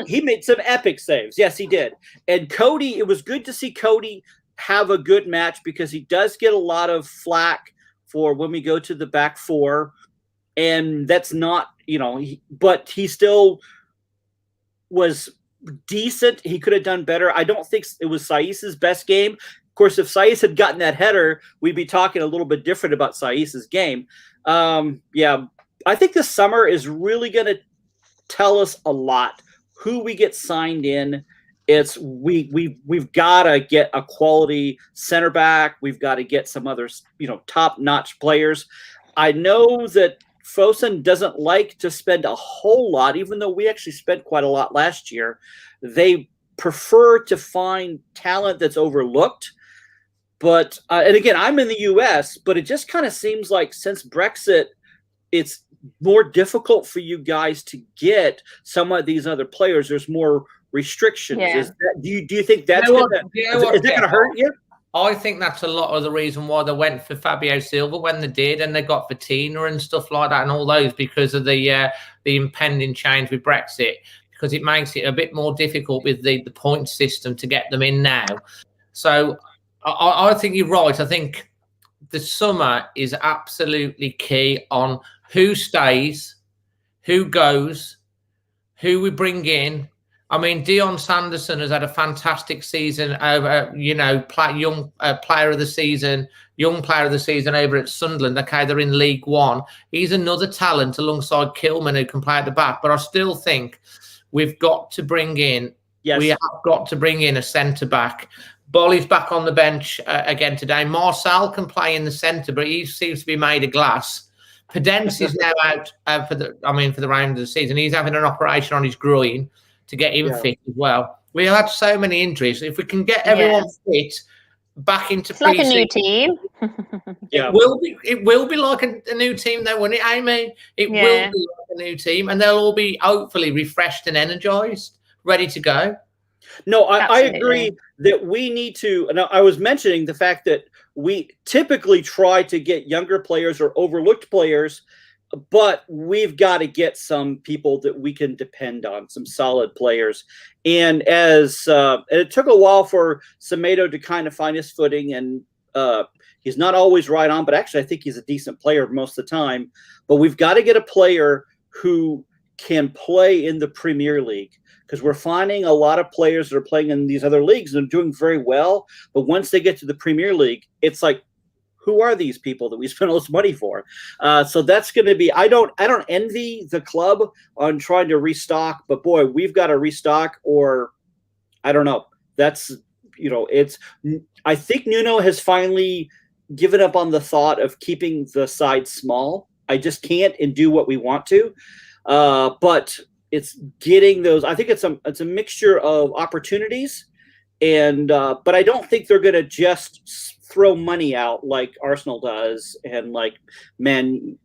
He made some epic saves. Yes, he did. And Cody, it was good to see Cody have a good match, because he does get a lot of flack for when we go to the back 4. And that's not, but he still was decent. He could have done better. I don't think it was Sais's best game. Of course, if Sais had gotten that header, we'd be talking a little bit different about Sais's game. I think this summer is really going to tell us a lot. Who we get signed in. It's we've got to get a quality center back. We've got to get some other top-notch players. I know that Fosun doesn't like to spend a whole lot, even though we actually spent quite a lot last year. They prefer to find talent that's overlooked. But and again, I'm in the U.S., but it just kind of seems like since Brexit, it's more difficult for you guys to get some of these other players. There's more restrictions. Yeah. Do you think that's is that going to hurt you? I think that's a lot of the reason why they went for Fabio Silva when they did, and they got Fatina and stuff like that, and all those because of the impending change with Brexit, because it makes it a bit more difficult with the point system to get them in now. So I think you're right. I think the summer is absolutely key on who stays, who goes, who we bring in. I mean, Dion Sanderson has had a fantastic season over, young player of the season over at Sunderland. Okay, they're in League One. He's another talent alongside Kilman who can play at the back. But I still think we've got to bring in, we have got to bring in a centre back. Bolly's back on the bench again today. Marcel can play in the centre, but he seems to be made of glass. Pedence is now out for the round of the season. He's having an operation on his groin to get him fit as well. We had so many injuries. If we can get everyone fit back into it's like a new team. It will be like a new team though, won't it, Amy? It will be like a new team, and they'll all be hopefully refreshed and energized, ready to go. No, I agree that we need to. And I was mentioning the fact that we typically try to get younger players or overlooked players, but we've got to get some people that we can depend on, some solid players. And it took a while for Semedo to kind of find his footing, and he's not always right on, but actually I think he's a decent player most of the time. But we've got to get a player who can play in the Premier League, because we're finding a lot of players that are playing in these other leagues and are doing very well. But once they get to the Premier League, it's like, who are these people that we spend all this money for? So that's going to be. I don't envy the club on trying to restock, but boy, we've got to restock, or I don't know. That's it's. I think Nuno has finally given up on the thought of keeping the side small. I just can't and do what we want to, but it's getting those. I think it's a mixture of opportunities, and but I don't think they're going to just throw money out like Arsenal does and like Man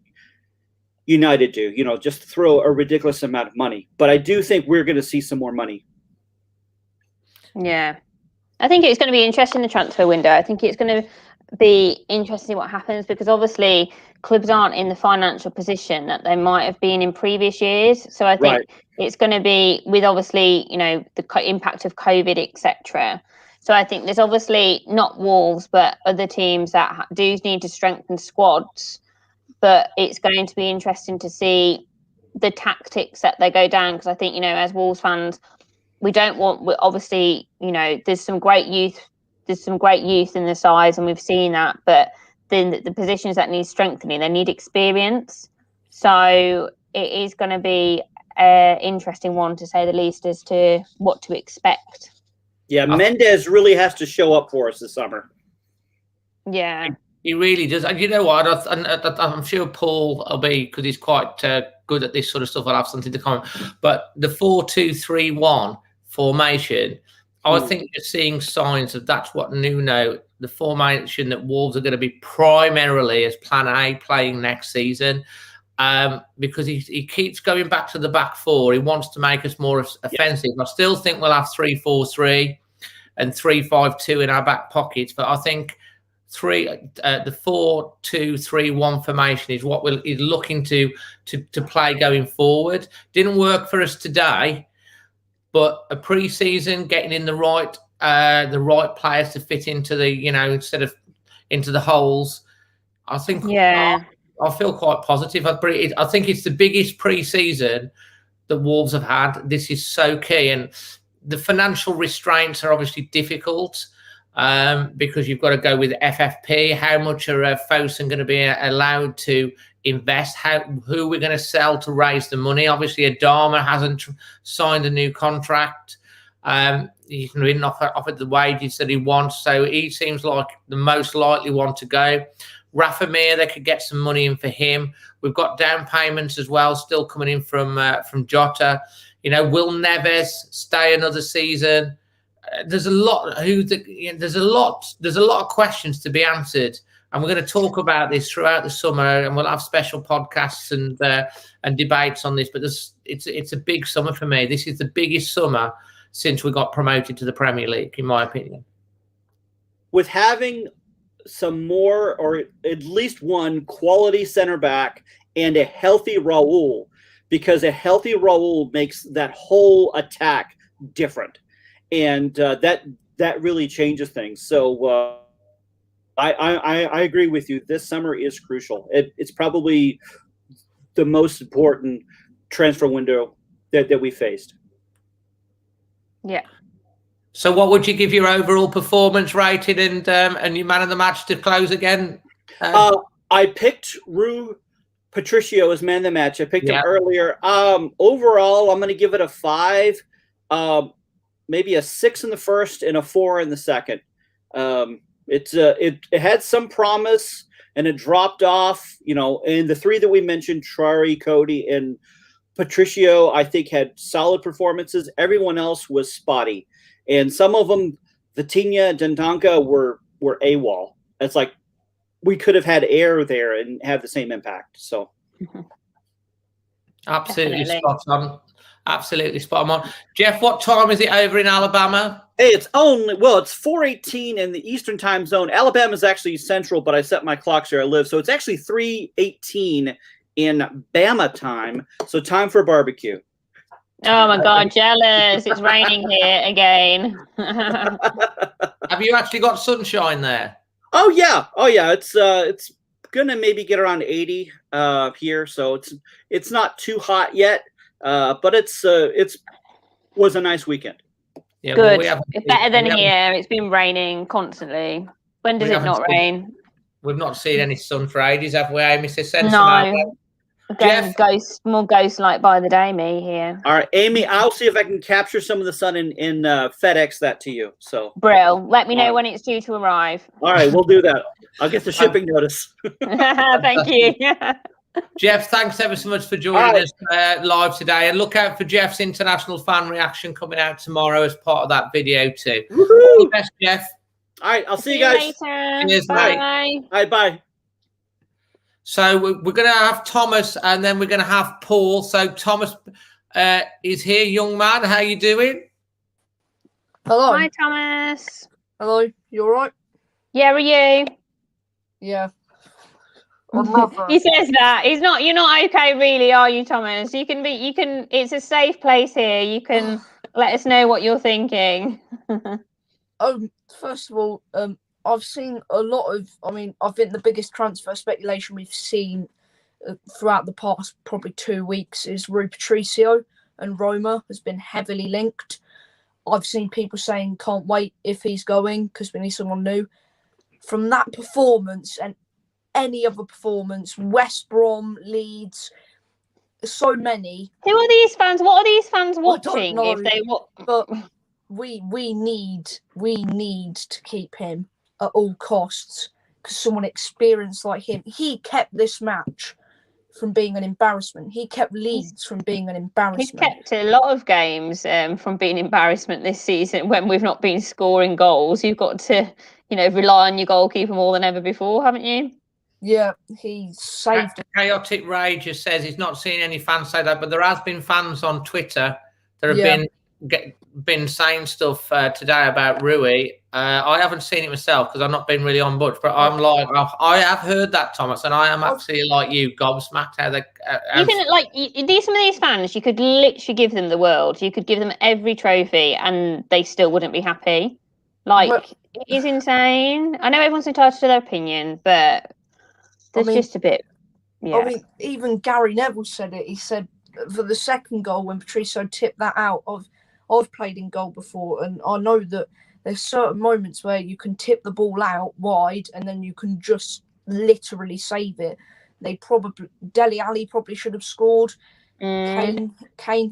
United do, just throw a ridiculous amount of money. But I do think we're going to see some more money. Yeah. I think it's going to be interesting, the transfer window. I think it's going to be interesting what happens, because obviously clubs aren't in the financial position that they might have been in previous years. So I think it's going to be with obviously, the impact of COVID, etc. So I think there's obviously not Wolves, but other teams that do need to strengthen squads. But it's going to be interesting to see the tactics that they go down, because I think, as Wolves fans, we don't want. Obviously, there's some great youth. There's some great youth in the sides, and we've seen that. But then the positions that need strengthening, they need experience. So it is going to be an interesting one, to say the least, as to what to expect. Yeah, Mendes really has to show up for us this summer. Yeah. He really does. And you know what? I'm sure Paul will be, because he's quite good at this sort of stuff. I'll have something to comment. But the 4-2-3-1 formation, I think you're seeing signs of that's what Nuno, the formation that Wolves are going to be primarily as plan A playing next season. Because he keeps going back to the back four. He wants to make us more offensive. I still think we'll have 3-4-3 and 3-5-2 in our back pockets, but I think the 4-2-3-1 formation is what he's looking to play going forward. Didn't work for us today, but a pre-season, getting in the right players to fit into the instead of into the holes. I think I feel quite positive. I think it's the biggest pre-season that Wolves have had. This is so key. And the financial restraints are obviously difficult because you've got to go with FFP. How much are Fosun going to be allowed to invest, who we're going to sell to raise the money. Obviously, Adama hasn't signed a new contract. He's been offered the wages that he wants, so he seems like the most likely one to go. Rafa Mir, they could get some money in for him. We've got down payments as well, still coming in from Jota. You know, will Neves stay another season? There's a lot. There's a lot of questions to be answered, and we're going to talk about this throughout the summer, and we'll have special podcasts and debates on this. But it's a big summer for me. This is the biggest summer since we got promoted to the Premier League, in my opinion. With having some more, or at least one quality center back and a healthy Raul, because a healthy Raul makes that whole attack different, and that really changes things. So I agree with you. This summer is crucial. It's probably the most important transfer window that we faced. Yeah. So what would you give your overall performance rating and your man of the match to close again? I picked Rui Patricio as man of the match. I picked him earlier. Overall, I'm going to give it a 5, maybe a 6 in the first and a 4 in the second. It had some promise and it dropped off, you know, and the 3 that we mentioned, Traore, Cody, and Patricio, I think had solid performances. Everyone else was spotty. And some of them, Vitinha and Dendonka, were AWOL. It's like we could have had Air there and have the same impact. So absolutely spot on. Absolutely spot on. Jeff, what time is it over in Alabama? Hey, it's 4:18 in the Eastern time zone. Alabama is actually central, but I set my clocks where I live. So it's actually 3:18 in Bama time. So time for barbecue. Oh my God, jealous. It's raining here again. Have you actually got sunshine there? Oh yeah. It's gonna maybe get around 80 here, so it's not too hot yet. But it was a nice weekend. Yeah, good. Well, it's better than here. It's been raining constantly. When does it not rain? We've not seen any sun for ages, have we, Mr. Sense? No. Again, more ghost-like by the day, me here. All right, Amy, I'll see if I can capture some of the sun in FedEx that to you. So, Brill, let me know when it's due to arrive. All right, we'll do that. I'll get the shipping notice. Thank you. Jeff, thanks ever so much for joining us live today. And look out for Jeff's international fan reaction coming out tomorrow as part of that video too. Woo-hoo! All the best, Jeff. All right, I'll see you guys later. Cheers, bye. Mate. All right, bye. So we're going to have Thomas and then we're going to have Paul. So Thomas is here, young man. How you doing? Hello. Hi, Thomas. Hello. You all right? Yeah, are you? Yeah. He says that. You're not okay really, are you, Thomas? You can it's a safe place here. You can let us know what you're thinking. First of all, I've seen a lot of, I think the biggest transfer speculation we've seen throughout the past probably 2 weeks is Rui Patricio, and Roma has been heavily linked. I've seen people saying can't wait if he's going because we need someone new. From that performance and any other performance, West Brom, Leeds, so many. Who are these fans? What are these fans watching? If they but we need to keep him at all costs because someone experienced like him. He kept this match from being an embarrassment. He kept Leeds from being an embarrassment. He's kept a lot of games from being embarrassment this season when we've not been scoring goals. You've got to, rely on your goalkeeper more than ever before, haven't you? Yeah, he saved it. Chaotic Rage just says he's not seen any fans say that, but there has been fans on Twitter that have been saying stuff today about Rui. I haven't seen it myself because I've not been really on much, but I'm like, I have heard that, Thomas, and I am actually like you, gobsmacked how they. You can some of these fans. You could literally give them the world. You could give them every trophy, and they still wouldn't be happy. It is insane. I know everyone's entitled to their opinion, but there's just a bit. Yeah. Even Gary Neville said it. He said for the second goal when Patricio tipped that out, I've played in goal before, and I know that there's certain moments where you can tip the ball out wide and then you can just literally save it. Dele Alli probably should have scored. Kane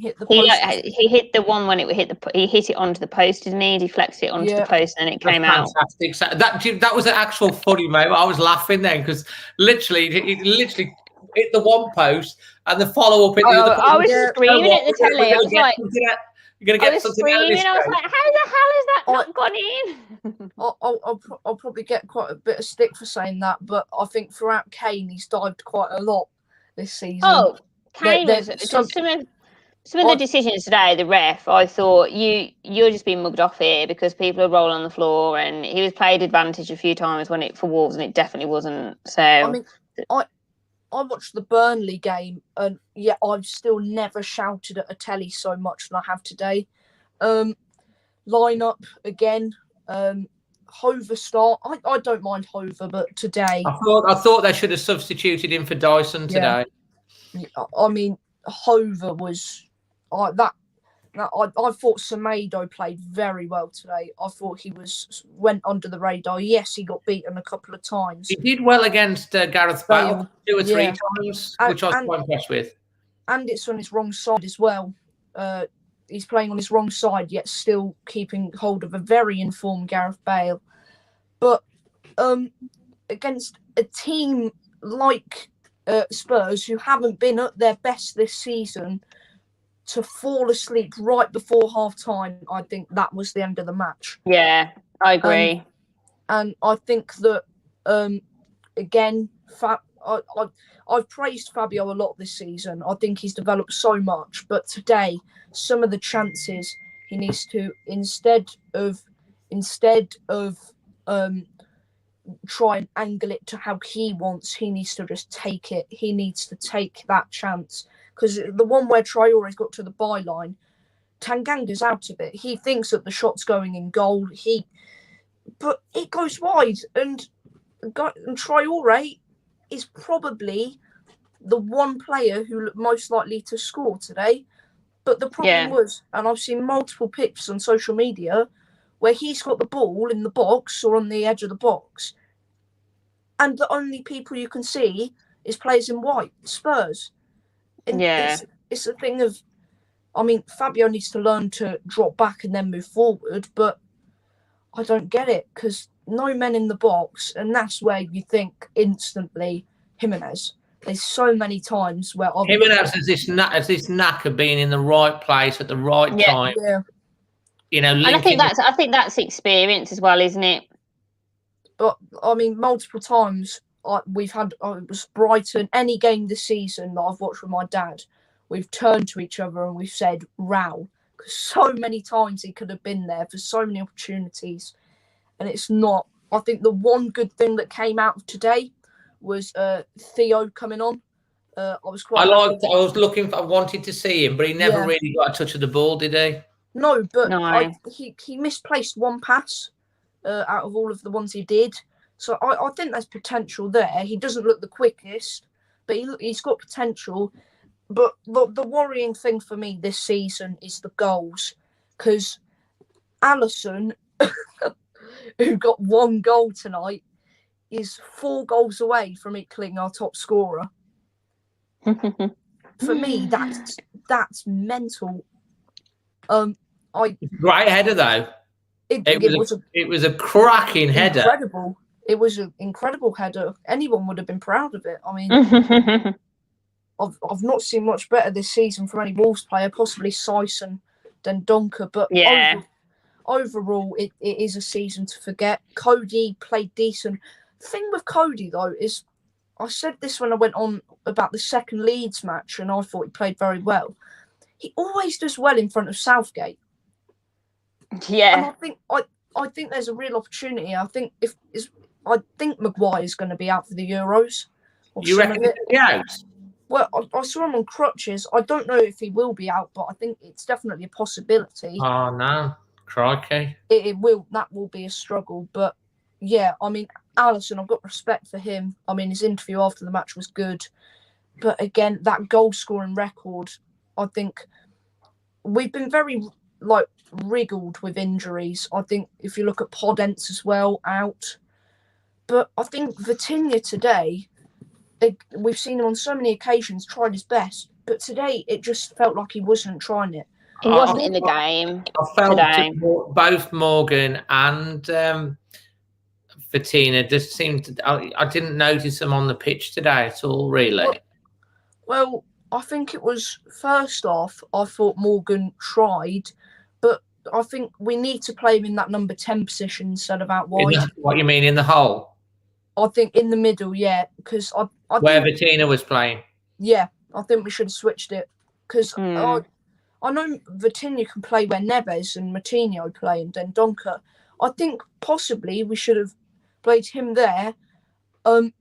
hit the He post. he hit the one when he hit it onto the post, didn't he? He deflected it onto the post and it came out. Fantastic. So that was an actual funny moment. I was laughing then because literally hit the one post and the follow up hit the other. I was screaming at the telly. I was like, you're gonna get something out of this. I was like, how the hell has that not gone in? I'll probably get quite a bit of stick for saying that, but I think throughout Kane, he's dived quite a lot this season. Oh, Kane was some of the decisions today. The ref, I thought you're just being mugged off here because people are rolling on the floor, and he was played advantage a few times for Wolves, and it definitely wasn't. So I mean, I watched the Burnley game, and I've still never shouted at a telly so much than I have today. Lineup again. Hover start. I don't mind Hover, but today I thought they should have substituted him for Dyson today. I mean, Hover was I thought Semedo played very well today. I thought he went under the radar. Yes, he got beaten a couple of times. He did well against Gareth Bale 2 or 3 times, which I was quite impressed with. And it's on his wrong side as well. He's playing on his wrong side, yet still keeping hold of a very informed Gareth Bale. But against a team like Spurs, who haven't been at their best this season, to fall asleep right before half-time, I think that was the end of the match. Yeah, I agree. And I think that, again, I've praised Fabio a lot this season. I think he's developed so much. But today, some of the chances he needs to, instead of try and angle it to how he wants, he needs to just take it. He needs to take that chance. Because the one where Traore's got to the byline, Tanganga's out of it. He thinks that the shot's going in goal. But it goes wide. And Traore is probably the one player who looked most likely to score today. But the problem was, and I've seen multiple pictures on social media, where he's got the ball in the box or on the edge of the box, and the only people you can see is players in white, Spurs. And it's a thing of, I mean, Fabio needs to learn to drop back and then move forward, but I don't get it because no men in the box, and that's where you think instantly Jimenez. There's so many times where Jimenez has this knack of being in the right place at the right time. Yeah. You know, and I think that's experience as well, isn't it? But I mean, multiple times we've had it was Brighton. Any game this season that I've watched with my dad, we've turned to each other and we've said "Row," because so many times he could have been there for so many opportunities, and it's not. I think the one good thing that came out of today was Theo coming on. I wanted to see him, but he never really got a touch of the ball, did he? No, but he misplaced one pass out of all of the ones he did. So I think there's potential there. He doesn't look the quickest, but he's got potential. But the worrying thing for me this season is the goals. Because Alisson, who got 1 goal tonight, is 4 goals away from equaling our top scorer. For me, that's mental. Great header though. It was a cracking header. Incredible. It was an incredible header. Anyone would have been proud of it. I mean, I've not seen much better this season from any Wolves player, possibly Sison than Donker, but overall, it is a season to forget. Cody played decent. The thing with Cody though is, I said this when I went on about the second Leeds match, and I thought he played very well. He always does well in front of Southgate. Yeah, and I think there's a real opportunity. I think Maguire's going to be out for the Euros. You reckon he'll be out? Well, I saw him on crutches. I don't know if he will be out, but I think it's definitely a possibility. Oh no, crikey! It will. That will be a struggle, but yeah, I mean, Alisson, I've got respect for him. I mean, his interview after the match was good, but again, that goal-scoring record, I think we've been very wriggled with injuries. I think if you look at Podence as well, out. But I think Vitinha today, we've seen him on so many occasions tried his best, but today it just felt like he wasn't trying it. He wasn't in the game I felt today. both Morgan and Fatina just seemed to. I didn't notice them on the pitch today at all, really. Well, I think it was first off, I thought Morgan tried, but I think we need to play him in that number 10 position instead of out wide. What you mean in the hole? I think in the middle, yeah, because I Where think, Fatina was playing. yeah, I think we should have switched it because I know Vitinha can play where Neves and Moutinho play and Dendoncker. I think possibly we should have played him there. I'm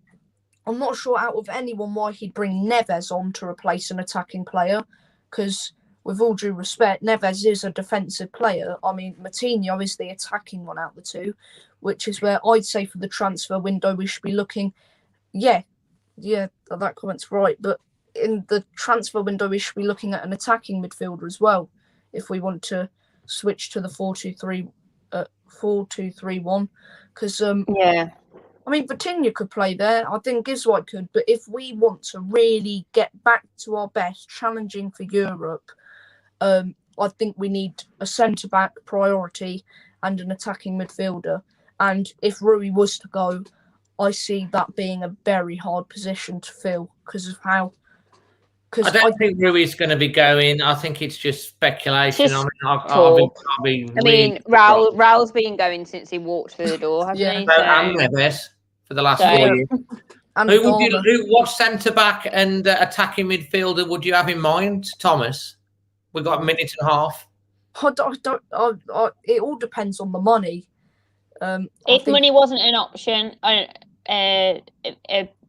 not sure out of anyone why he'd bring Neves on to replace an attacking player because, with all due respect, Neves is a defensive player. I mean, Moutinho is the attacking one out of the two, which is where I'd say for the transfer window we should be looking. Yeah, that comment's right. But in the transfer window, we should be looking at an attacking midfielder as well if we want to switch to the 4-2-3-1. Because I mean, Vitinha could play there. I think Giswite could. But if we want to really get back to our best, challenging for Europe, I think we need a centre-back priority and an attacking midfielder. And if Rui was to go, I see that being a very hard position to fill because of how... I don't think Rui's going to be going. I think it's just speculation. Just Raul's Raul's been going since he walked through the door, hasn't he? And Neves for the last 4 years. And what centre back and attacking midfielder would you have in mind, Thomas? We've got a minute and a half. It all depends on the money. If money wasn't an option,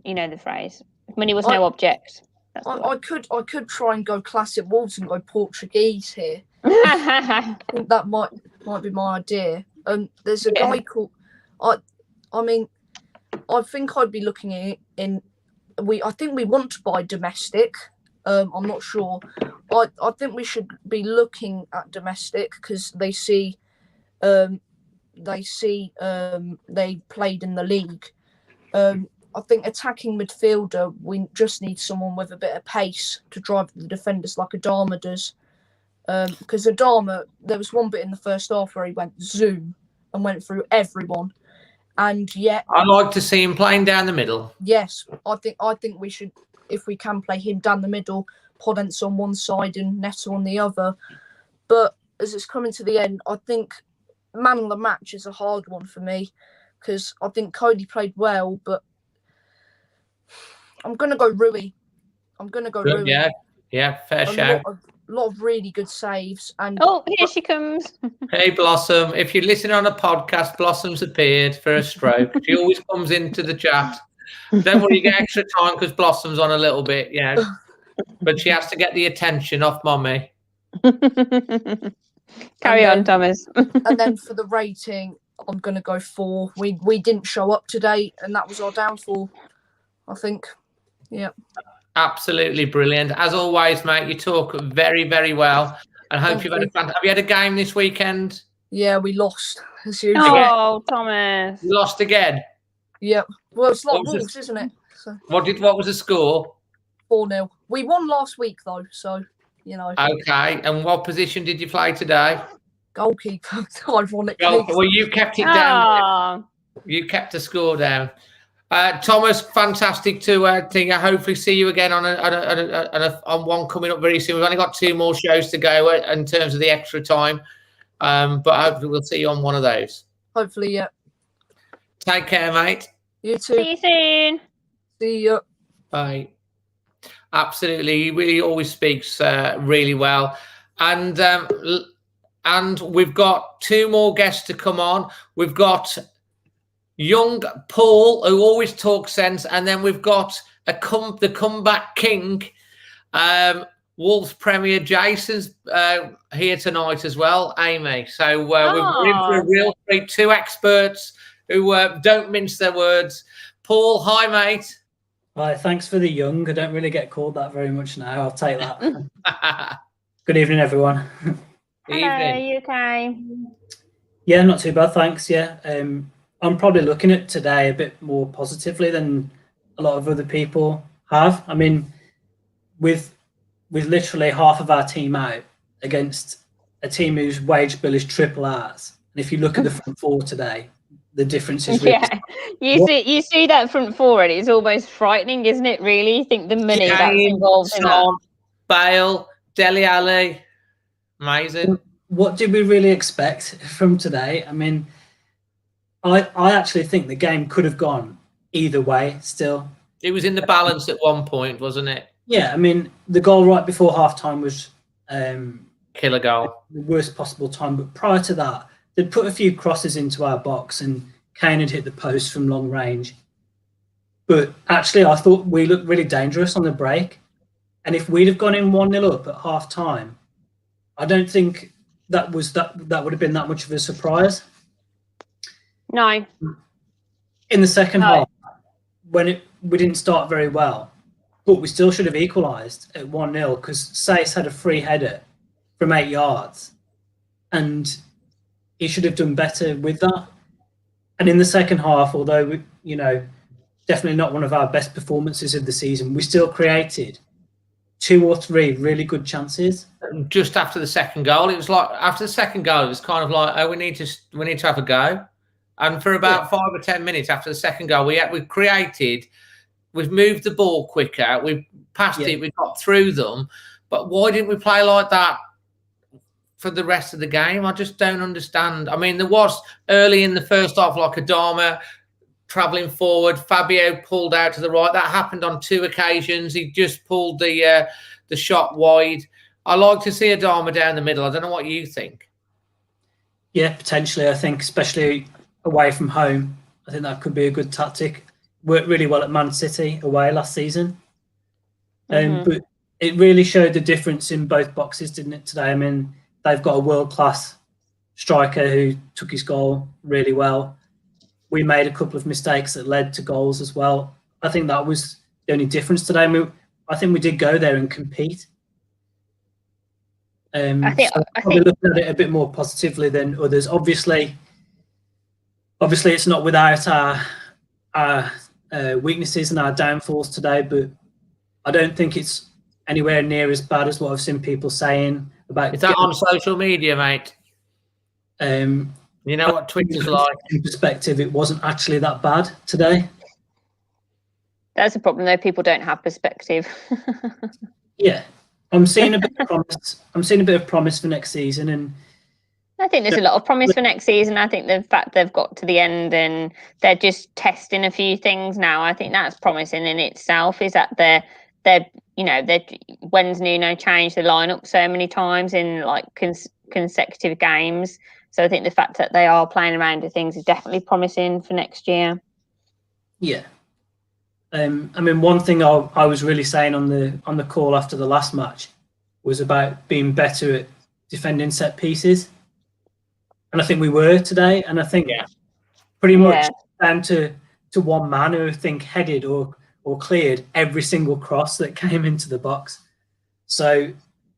you know the phrase. If money was no object. I could try and go classic Wolves and go Portuguese here. I think that might be my idea. There's a guy called. I think I'd be looking in. I think we want to buy domestic. I'm not sure. I think we should be looking at domestic because they played in the league. I think attacking midfielder, we just need someone with a bit of pace to drive the defenders like Adama does. Because Adama, there was one bit in the first half where he went zoom and went through everyone. And yet... I like to see him playing down the middle. Yes, I think we should, if we can play him down the middle, Podence on one side and Neto on the other. But as it's coming to the end, I think man of the match is a hard one for me because I think Cody played well, but I'm going to go Rui. Rui. Yeah, fair shout. A lot of really good saves. And here she comes. Hey, Blossom. If you're listening on a podcast, Blossom's appeared for a stroke. She always comes into the chat. Don't worry, you get extra time because Blossom's on a little bit, but she has to get the attention off Mommy. Carry on, Thomas. And then for the rating, I'm going to go 4. We didn't show up today, and that was our downfall, I think. Yeah. Absolutely brilliant. As always, mate, you talk very, very well. And hope you've had a fun. Have you had a game this weekend? Yeah, we lost, as usual. Oh, Thomas. You lost again? Yeah. Well, it's like Wolves, isn't it? So. What was the score? 4-0. We won last week, though, so, you know. Okay. And what position did you play today? Goalkeeper, ironically. Well, you kept it down. You kept the score down. Thomas, fantastic to hopefully see you again on one coming up very soon. We've only got 2 more shows to go in terms of the extra time, but hopefully we'll see you on one of those. Hopefully, yeah. Take care, mate. You too. See you soon. See you. Bye. Absolutely, he really always speaks really well, and we've got 2 more guests to come on. We've got young Paul, who always talks sense, and then we've got the comeback king, Wolves Premier Jason's here tonight as well, Amy. So we're in for a real treat. 2 experts who don't mince their words. Paul, hi, mate. Hi, thanks for the young. I don't really get called that very much now. I'll take that. Good evening, everyone. Hello, you okay? Yeah, not too bad, thanks. Yeah. I'm probably looking at today a bit more positively than a lot of other people have. I mean, with literally half of our team out against a team whose wage bill is triple ours, and if you look at the front four today, the difference is really you see that front four, and it's almost frightening, isn't it? Really, you think the money that's involved in that. Bale, Dele Alli, amazing. What did we really expect from today? I mean, I actually think the game could have gone either way. Still, it was in the balance at one point, wasn't it? Yeah, I mean, the goal right before halftime was killer goal, the worst possible time. But prior to that, they'd put a few crosses into our box, and Kane had hit the post from long range. But actually, I thought we looked really dangerous on the break. And if we'd have gone in 1-0 up at half time, I don't think that would have been that much of a surprise. No. In the second half, when we didn't start very well, but we still should have equalised at 1-0 because Saïs had a free header from 8 yards, and he should have done better with that. And in the second half, although definitely not one of our best performances of the season, we still created 2 or 3 really good chances. Just after the second goal, it was like after the second goal, it was kind of like, oh, we need to have a go. And for about 5 or 10 minutes after the second goal, we've moved the ball quicker, we've passed it, we got through them. But why didn't we play like that for the rest of the game? I just don't understand. I mean, there was early in the first half, like Adama travelling forward, Fabio pulled out to the right. That happened on 2 occasions. He just pulled the shot wide. I like to see Adama down the middle. I don't know what you think. Yeah, potentially. I think, especially away from home, I think that could be a good tactic. Worked really well at Man City away last season. But it really showed the difference in both boxes, didn't it, today? I mean, they've got a world-class striker who took his goal really well. We made a couple of mistakes that led to goals as well. I think that was the only difference today. I think we did go there and compete. I think looking at it a bit more positively than others. Obviously, it's not without our weaknesses and our downfalls today, but I don't think it's anywhere near as bad as what I've seen people saying about. Is that on social media, mate? You know what Twitter's like. In perspective, it wasn't actually that bad today. That's a problem, though. People don't have perspective. Yeah, I'm seeing a bit of promise. I'm seeing a bit of promise for next season, and I think there's a lot of promise for next season. I think the fact they've got to the end and they're just testing a few things now, I think that's promising in itself. Is that when's Nuno changed the lineup so many times in like consecutive games. So I think the fact that they are playing around with things is definitely promising for next year. Yeah. I mean, one thing I was really saying on the call after the last match was about being better at defending set pieces. And I think we were today. And I think pretty much down to one man who I think headed or cleared every single cross that came into the box. So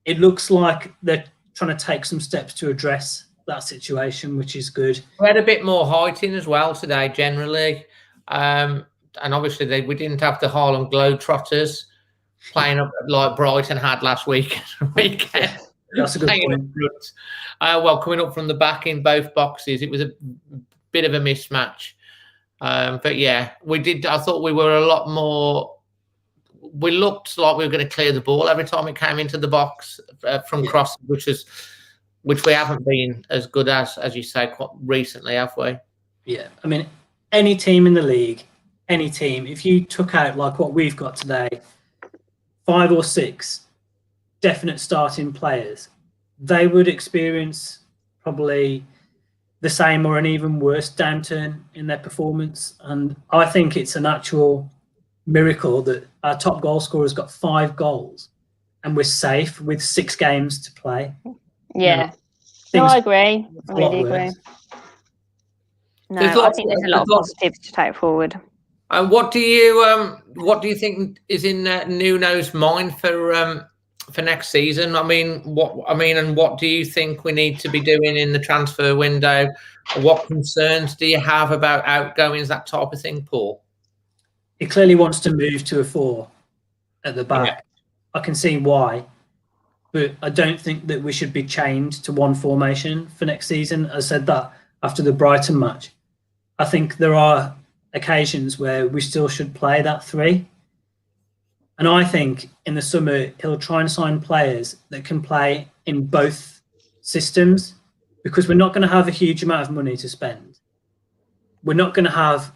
it looks like they're trying to take some steps to address that situation, which is good. We had a bit more height in as well today, generally. And obviously we didn't have the Harlem Globetrotters playing up like Brighton had last weekend. That's a good point. Coming up from the back in both boxes, it was a bit of a mismatch. But yeah, we did. I thought we were a lot more. We looked like we were going to clear the ball every time it came into the box from crosses, which we haven't been as good as you say, quite recently, have we? Yeah, I mean, any team in the league, any team, if you took out like what we've got today, 5 or 6 definite starting players, they would experience probably the same or an even worse downturn in their performance. And I think it's an actual miracle that our top goal scorer's got 5 goals and we're safe with 6 games to play. Yeah. I agree. I really agree. No, I think there's a lot of positives to take forward. And what do you think is in Nuno's mind for next season? And what do you think we need to be doing in the transfer window? What concerns do you have about outgoings, that type of thing, Paul? he clearly wants to move to a 4 at the back. Yeah. I can see why, but I don't think that we should be chained to one formation for next season. I said that after the Brighton match. I think there are occasions where we still should play that 3. And I think in the summer, he'll try and sign players that can play in both systems, because we're not going to have a huge amount of money to spend. We're not going to have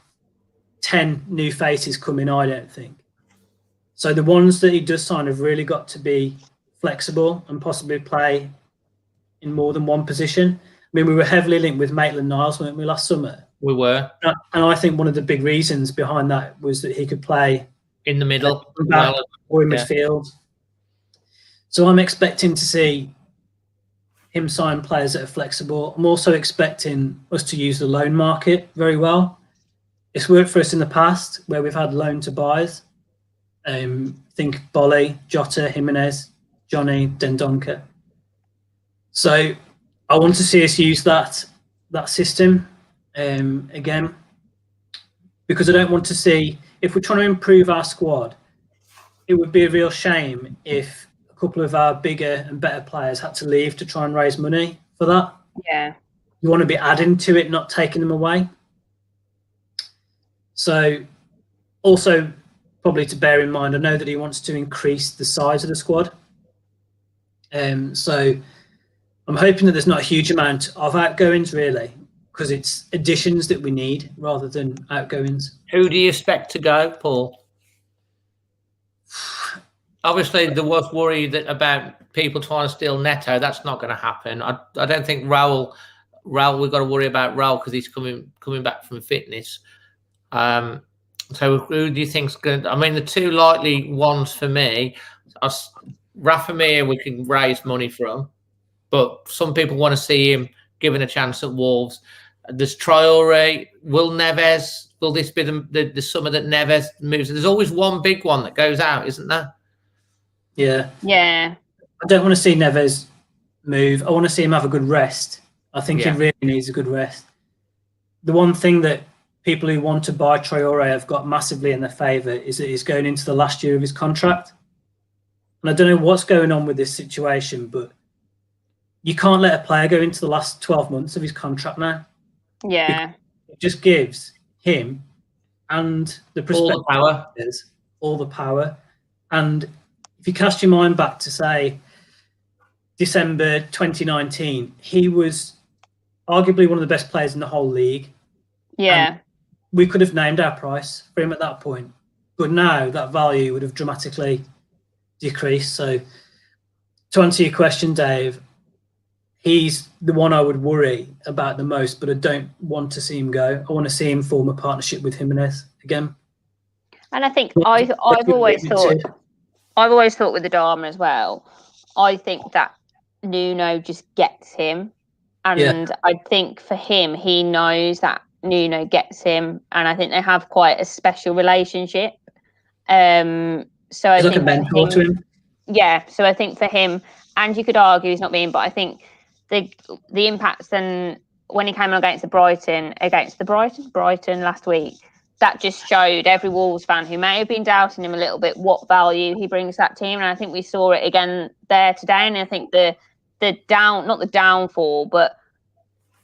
10 new faces coming, I don't think. So the ones that he does sign have really got to be flexible and possibly play in more than one position. I mean, we were heavily linked with Maitland-Niles, weren't we, last summer? We were. And I think one of the big reasons behind that was that he could play In the middle. Or in midfield. So I'm expecting to see him sign players that are flexible. I'm also expecting us to use the loan market very well. It's worked for us in the past where we've had loan to buys. Think Bolly, Jota, Jimenez, Johnny, Dendoncker. So I want to see us use that system again, because I don't want to see, if we're trying to improve our squad, it would be a real shame if a couple of our bigger and better players had to leave to try and raise money for that. Yeah. You want to be adding to it, not taking them away. So also probably to bear in mind, I know that he wants to increase the size of the squad. So I'm hoping that there's not a huge amount of outgoings, really, because it's additions that we need rather than outgoings. Who do you expect to go, Paul? Obviously, there was worry that about people trying to steal Neto. That's not going to happen. I don't think Raul, we've got to worry about Raul because he's coming back from fitness. So who do you think's going to, I mean, the two likely ones for me, Rafa Mir we can raise money from, but some people want to see him given a chance at Wolves. There's Traore. Will this be the summer that Neves moves? There's always one big one that goes out, isn't there? Yeah. Yeah. I don't want to see Neves move. I want to see him have a good rest. I think he really needs a good rest. The one thing that people who want to buy Traore have got massively in their favour is that he's going into the last year of his contract. And I don't know what's going on with this situation, but you can't let a player go into the last 12 months of his contract now. Yeah. It just gives him and the prospective players all the power. And if you cast your mind back to, say, December 2019, he was arguably one of the best players in the whole league. Yeah. And we could have named our price for him at that point. But now that value would have dramatically decreased. So to answer your question, Dave, he's the one I would worry about the most, but I don't want to see him go. I want to see him form a partnership with Jimenez again. And I think I've always thought with the Dharma as well, I think that Nuno just gets him. And I think for him, he knows that Nuno gets him. And I think they have quite a special relationship. So I He's think like a mentor to him. Yeah. So I think for him, and you could argue he's not being, but I think the impacts then when he came on against Brighton last week, that just showed every Wolves fan who may have been doubting him a little bit what value he brings to that team. And I think we saw it again there today. And I think not the downfall, but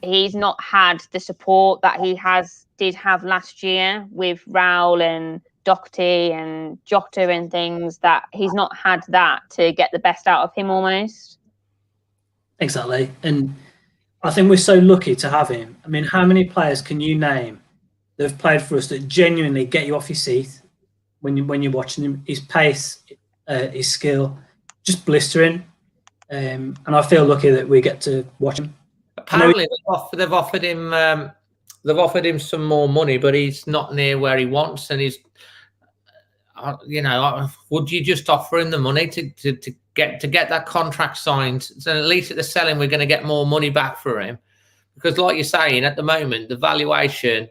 he's not had the support that he did have last year with Raul and Doherty and Jota and things, that he's not had that to get the best out of him almost. Exactly. And I think we're so lucky to have him. I mean, how many players can you name that have played for us that genuinely get you off your seat when you're watching him? His pace, his skill, just blistering. And I feel lucky that we get to watch him. Apparently, they've offered him some more money, but he's not near where he wants. And he's, would you just offer him the money to get that contract signed? So at least at the selling, we're going to get more money back for him, because, like you're saying, at the moment, the valuation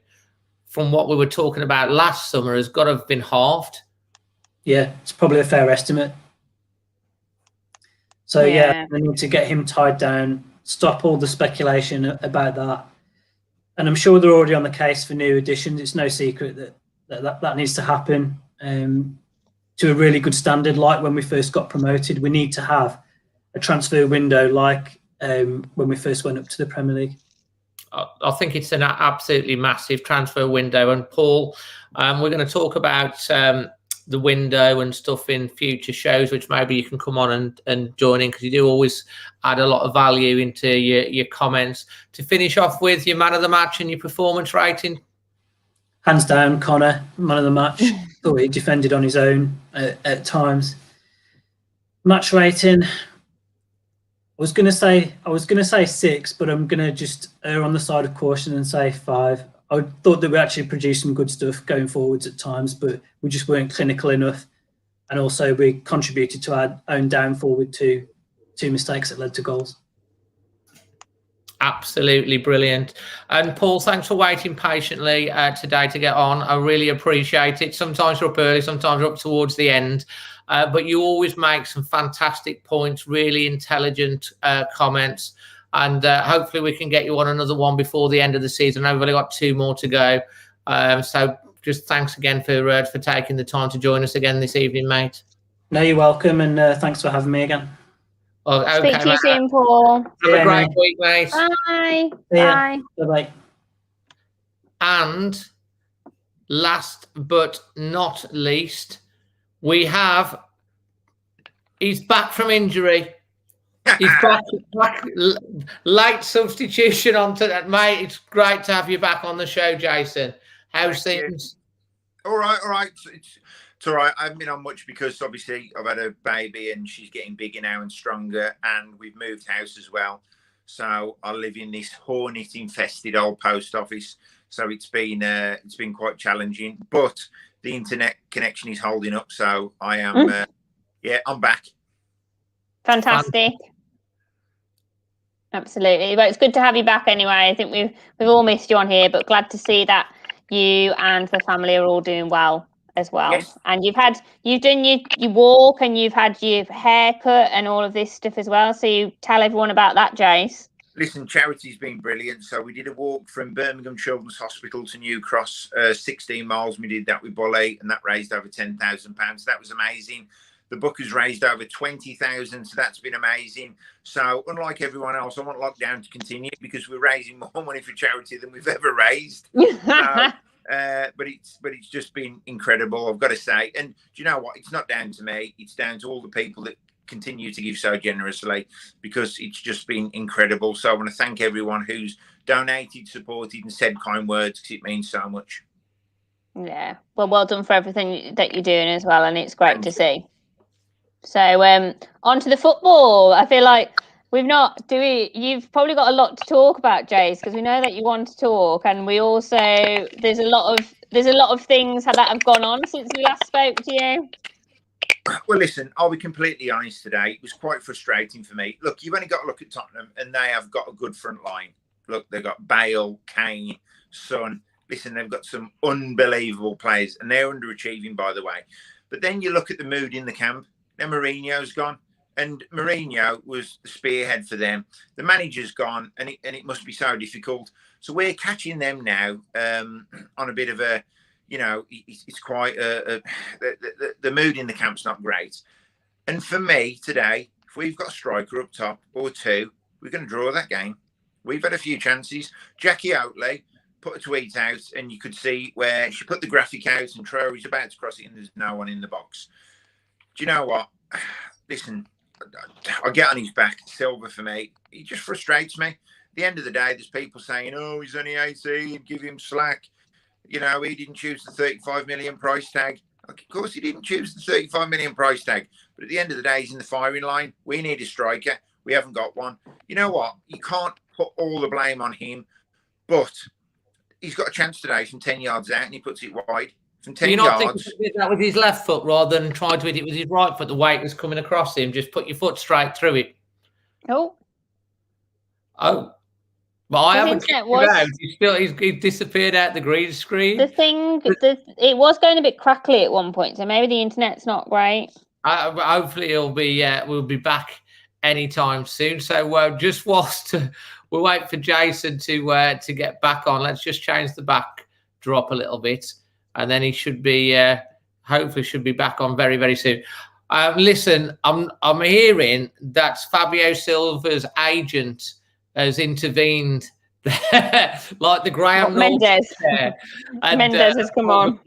from what we were talking about last summer has got to have been halved. Yeah, it's probably a fair estimate. So I need to get him tied down, stop all the speculation about that. And I'm sure they're already on the case for new additions. It's no secret that That needs to happen to a really good standard. Like when we first got promoted, we need to have a transfer window like when we first went up to the Premier League. I think it's an absolutely massive transfer window. And Paul, we're going to talk about the window and stuff in future shows, which maybe you can come on and join in, because you do always add a lot of value into your comments. To finish off with your man of the match and your performance rating. Hands down, Connor, man of the match. Thought he defended on his own at times. Match rating. I was gonna say 6, but I'm gonna just err on the side of caution and say 5. I thought that we actually produced some good stuff going forwards at times, but we just weren't clinical enough, and also we contributed to our own downfall with two mistakes that led to goals. Absolutely brilliant. And Paul, thanks for waiting patiently today to get on. I really appreciate it. Sometimes you're up early, sometimes you're up towards the end. But you always make some fantastic points, really intelligent comments. And hopefully we can get you on another one before the end of the season. I've only got 2 more to go. So just thanks again for taking the time to join us again this evening, mate. No, you're welcome. And thanks for having me again. Well, okay, Speak to you soon, Paul. Have a great week, mate. Bye. Bye. Bye. Bye. And last but not least, he's back from injury. He's back late substitution onto that, mate. It's great to have you back on the show, Jason. How's things? All right. It's all right. I haven't been on much because obviously I've had a baby and she's getting bigger now and stronger, and we've moved house as well. So I live in this hornet-infested old post office. So it's been quite challenging, but the internet connection is holding up. So I am, I'm back. Fantastic. Absolutely. But it's good to have you back anyway. I think we've all missed you on here, but glad to see that you and the family are all doing well as well. Yes. And you've done your walk, and you've had your haircut and all of this stuff as well. So you tell everyone about that, Jace. Listen, charity's been brilliant. So we did a walk from Birmingham Children's Hospital to New Cross, 16 miles. We did that with Bolly, and that raised over £10,000. That was amazing. The book has raised over 20,000, so that's been amazing. So unlike everyone else, I want lockdown to continue because we're raising more money for charity than we've ever raised. But it's just been incredible, I've got to say. And do you know what? It's not down to me. It's down to all the people that continue to give so generously, because it's just been incredible. So I want to thank everyone who's donated, supported, and said kind words, because it means so much. Yeah. Well done for everything that you're doing as well, and it's great to see. So on to the football. I feel like you've probably got a lot to talk about, Jace, because we know that you want to talk, and we also there's a lot of things that have gone on since we last spoke to you. Well, listen, I'll be completely honest today. It was quite frustrating for me. Look, you've only got to look at Tottenham, and they have got a good front line. Look, they've got Bale, Kane, Son. Listen, they've got some unbelievable players, and they're underachieving, by the way. But then you look at the mood in the camp. Then Mourinho's gone, and Mourinho was the spearhead for them. The manager's gone, and it must be so difficult. So we're catching them now on a bit of a, it's quite the mood in the camp's not great. And for me today, if we've got a striker up top or 2, we're going to draw that game. We've had a few chances. Jackie Oatley put a tweet out, and you could see where she put the graphic out, and Traore's about to cross it, and there's no one in the box. Do you know what? Listen, I get on his back. Silva for me, he just frustrates me. At the end of the day, there's people saying, "Oh, he's only 18. Give him slack." He didn't choose the 35 million price tag. Of course, he didn't choose the 35 million price tag. But at the end of the day, he's in the firing line. We need a striker. We haven't got one. You know what? You can't put all the blame on him. But he's got a chance today from 10 yards out, and he puts it wide. From 10 You're not yards. thinking that with his left foot rather than trying to hit it with his right foot. The weight was coming across him. Just put your foot straight through it. Oh. But I haven't checked it out. He's disappeared out the green screen. It was going a bit crackly at one point, so maybe the internet's not great. Hopefully we'll be back anytime soon. So just whilst we'll wait for Jason to get back on, let's just change the backdrop a little bit. and then he should be hopefully should be back on very, very soon. Listen, I'm hearing that Fabio Silva's agent has intervened, like the Graham Mendes. Mendes has come on.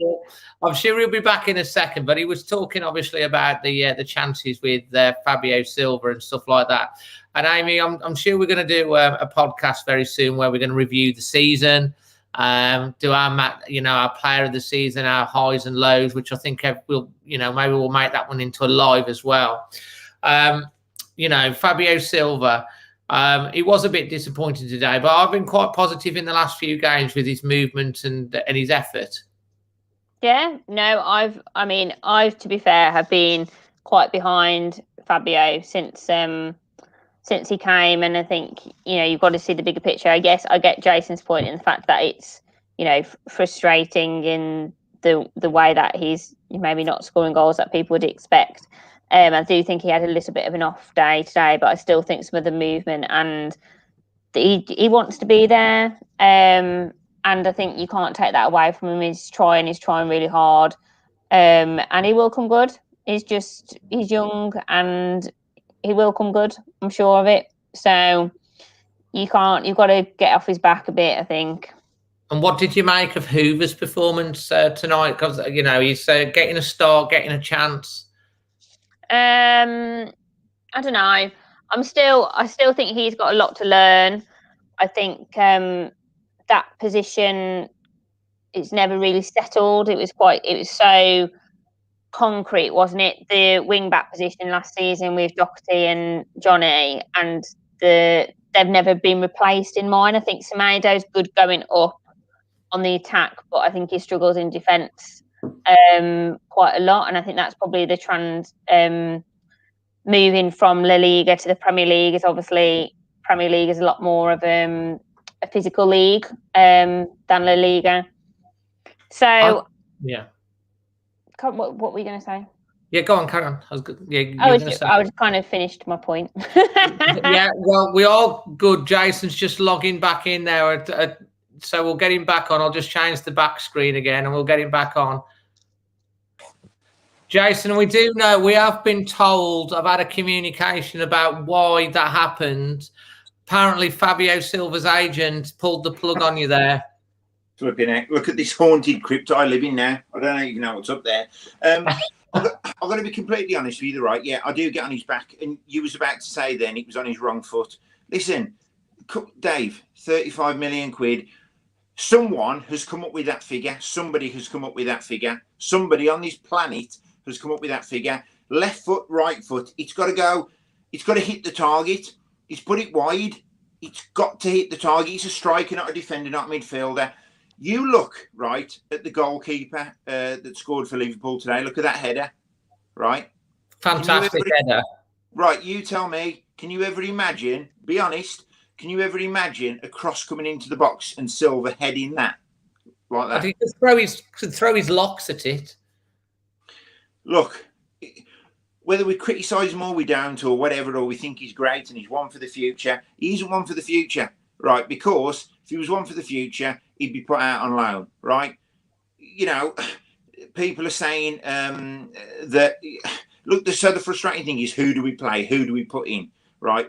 I'm sure he'll be back in a second, but he was talking obviously about the chances with Fabio Silva and stuff like that. And Amy, I'm sure we're going to do a podcast very soon where we're going to review the season, do our player of the season, our highs and lows, which I think we'll, maybe we'll make that one into a live as well. Fabio Silva, he was a bit disappointing today, but I've been quite positive in the last few games with his movement and his effort. Yeah, no, I've to be fair, have been quite behind Fabio since he came, and I think you've got to see the bigger picture. I guess I get Jason's point in the fact that it's frustrating in the way that he's maybe not scoring goals that people would expect. I do think he had a little bit of an off day today, but I still think some of the movement and he wants to be there. And I think you can't take that away from him. He's trying really hard. And he will come good. He's young and he will come good. I'm sure of it. So you've got to get off his back a bit, I think. And what did you make of Hoover's performance tonight? Because, he's getting a start, getting a chance. I don't know. I still think he's got a lot to learn. I think that position is never really settled. It was so concrete, wasn't it? The wing back position last season with Doherty and Johnny, and they've never been replaced in mine. I think Semedo's good going up on the attack, but I think he struggles in defence quite a lot, and I think that's probably the trend moving from La Liga to the Premier League. Is obviously Premier League is a lot more of a physical league than La Liga. So what were you going to say? Yeah, go on, Karen. I was good. Yeah, I was kind of finished my point. Yeah, well, we are good. Jason's just logging back in there, so we'll get him back on. I'll just change the back screen again, and we'll get him back on. Jason, we do know, we have been told, I've had a communication about why that happened. Apparently, Fabio Silva's agent pulled the plug on you there. Look at this haunted crypt I live in now. I don't even know what's up there. I'm going to be completely honest with you, right? Yeah, I do get on his back. And you was about to say then it was on his wrong foot. Listen, Dave, 35 million quid. Someone has come up with that figure. Somebody has come up with that figure. Somebody on this planet has come up with that figure. Left foot, right foot. It's got to go. It's got to hit the target. He's put it wide. It's got to hit the target. He's a striker, not a defender, not a midfielder. You look, right, at the goalkeeper that scored for Liverpool today. Look at that header, right? Fantastic header. Right, you tell me, can you ever imagine, be honest, can you ever imagine a cross coming into the box and Silva heading that like that? He could throw his locks at it. Look, whether we criticise him or we don't or whatever, or we think he's great and he's one for the future, he isn't one for the future, right? Because if he was one for the future, he'd be put out on loan, right? People are saying that, look, so the frustrating thing is, who do we play? Who do we put in, right?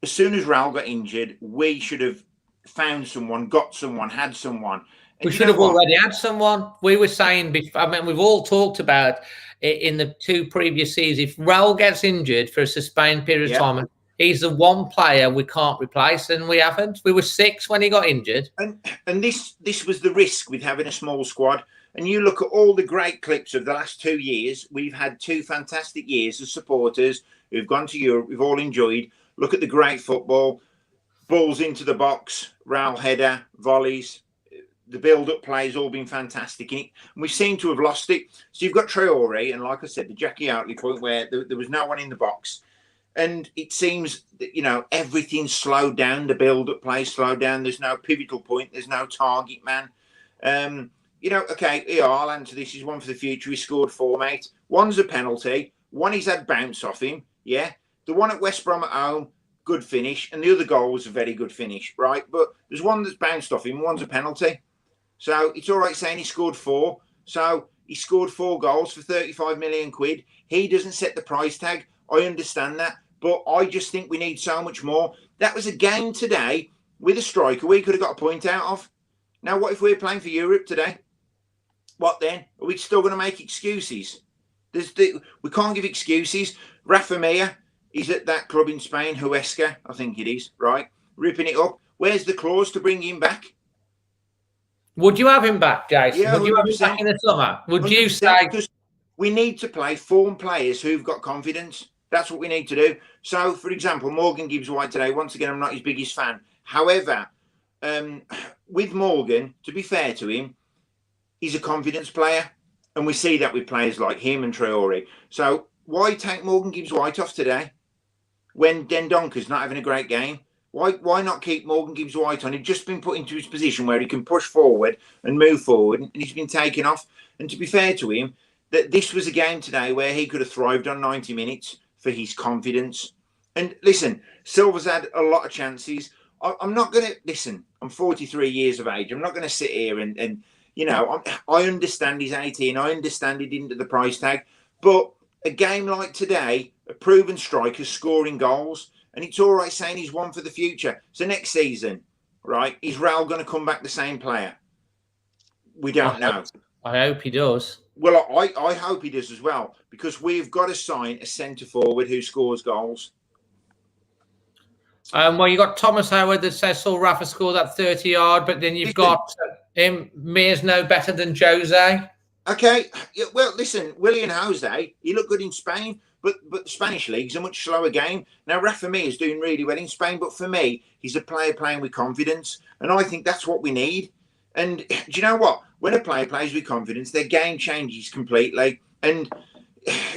As soon as Raul got injured, we should have found someone, got someone, had someone. And we should have already had someone. We were saying, we've all talked about it in the two previous seasons. If Raul gets injured for a sustained period of time, he's the one player we can't replace, and we haven't. We were 6 when he got injured. And this was the risk with having a small squad. And you look at all the great clips of the last 2 years. We've had 2 fantastic years as supporters who've gone to Europe. We've all enjoyed. Look at the great football. Balls into the box, Raul header, volleys. The build-up play has all been fantastic. And we seem to have lost it. So you've got Traore, and like I said, the Jackie Outley point where there was no one in the box. And it seems that, everything's slowed down. The build-up play slowed down. There's no pivotal point. There's no target man. Okay, I'll answer this. He's one for the future. He scored 4, mate. One's a penalty. One he's had bounce off him. Yeah. The one at West Brom at home, good finish. And the other goal was a very good finish, right? But there's one that's bounced off him. One's a penalty. So it's all right saying he scored 4. So he scored 4 goals for 35 million quid. He doesn't set the price tag. I understand that. But I just think we need so much more. That was a game today with a striker we could have got a point out of. Now, what if we're playing for Europe today? What then? Are we still going to make excuses? We can't give excuses. Rafa Mir, he's at that club in Spain, Huesca, I think it is, right? Ripping it up. Where's the clause to bring him back? Would you have him back, Jason? Yeah, would you have him 100%. back in the summer? Would you 100%, say? because we need to play form players who've got confidence. That's what we need to do. So, for example, Morgan Gibbs-White today, once again, I'm not his biggest fan. However, with Morgan, to be fair to him, he's a confidence player. And we see that with players like him and Traore. So why take Morgan Gibbs-White off today when Dendonker's not having a great game? Why not keep Morgan Gibbs-White on? He's just been put into his position where he can push forward and move forward, and he's been taken off. And to be fair to him, that this was a game today where he could have thrived on 90 minutes for his confidence. And listen, Silva's had a lot of chances. I'm not going to, listen, I'm 43 years of age. I'm not going to sit here and you know, I understand he's 18. I understand he didn't do the price tag. But a game like today, a proven striker scoring goals, and it's all right saying he's one for the future. So next season, right, is Raul going to come back the same player? We don't know. I hope he does. Well, I hope he does as well, because we've got to sign a centre forward who scores goals. Well, you got Thomas Howard that says saw Rafa score that 30-yard, but then you've got him. Mir's no better than Jose. Okay, well, listen, Willian Jose, he looked good in Spain, but the Spanish league's a much slower game. Now, Rafa Mir is doing really well in Spain, but for me, he's a player playing with confidence, and I think that's what we need. And do you know what? When a player plays with confidence, their game changes completely. And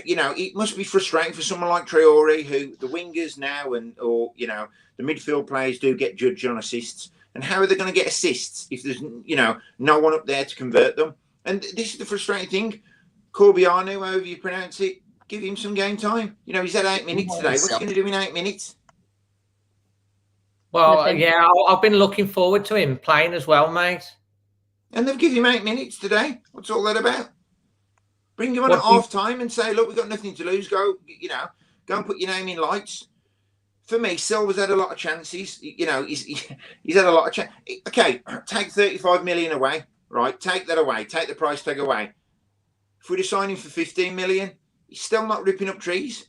you know, it must be frustrating for someone like Traore, who the wingers now or you know, the midfield players do get judged on assists. And how are they going to get assists if there's, you know, no one up there to convert them? And this is the frustrating thing. Corbiano, however you pronounce it, give him some game time. You know, he's had 8 minutes today. What's he going to do in 8 minutes? Well, yeah, I've been looking forward to him playing as well, mate. And they've given him 8 minutes today. What's all that about? Bring him on at half time and say, look, we've got nothing to lose. Go, you know, go and put your name in lights. For me, Silva's had a lot of chances. You know, he's had a lot of chances. Okay, take 35 million away, right? Take that away. Take the price tag away. If we'd have signed him for 15 million, he's still not ripping up trees.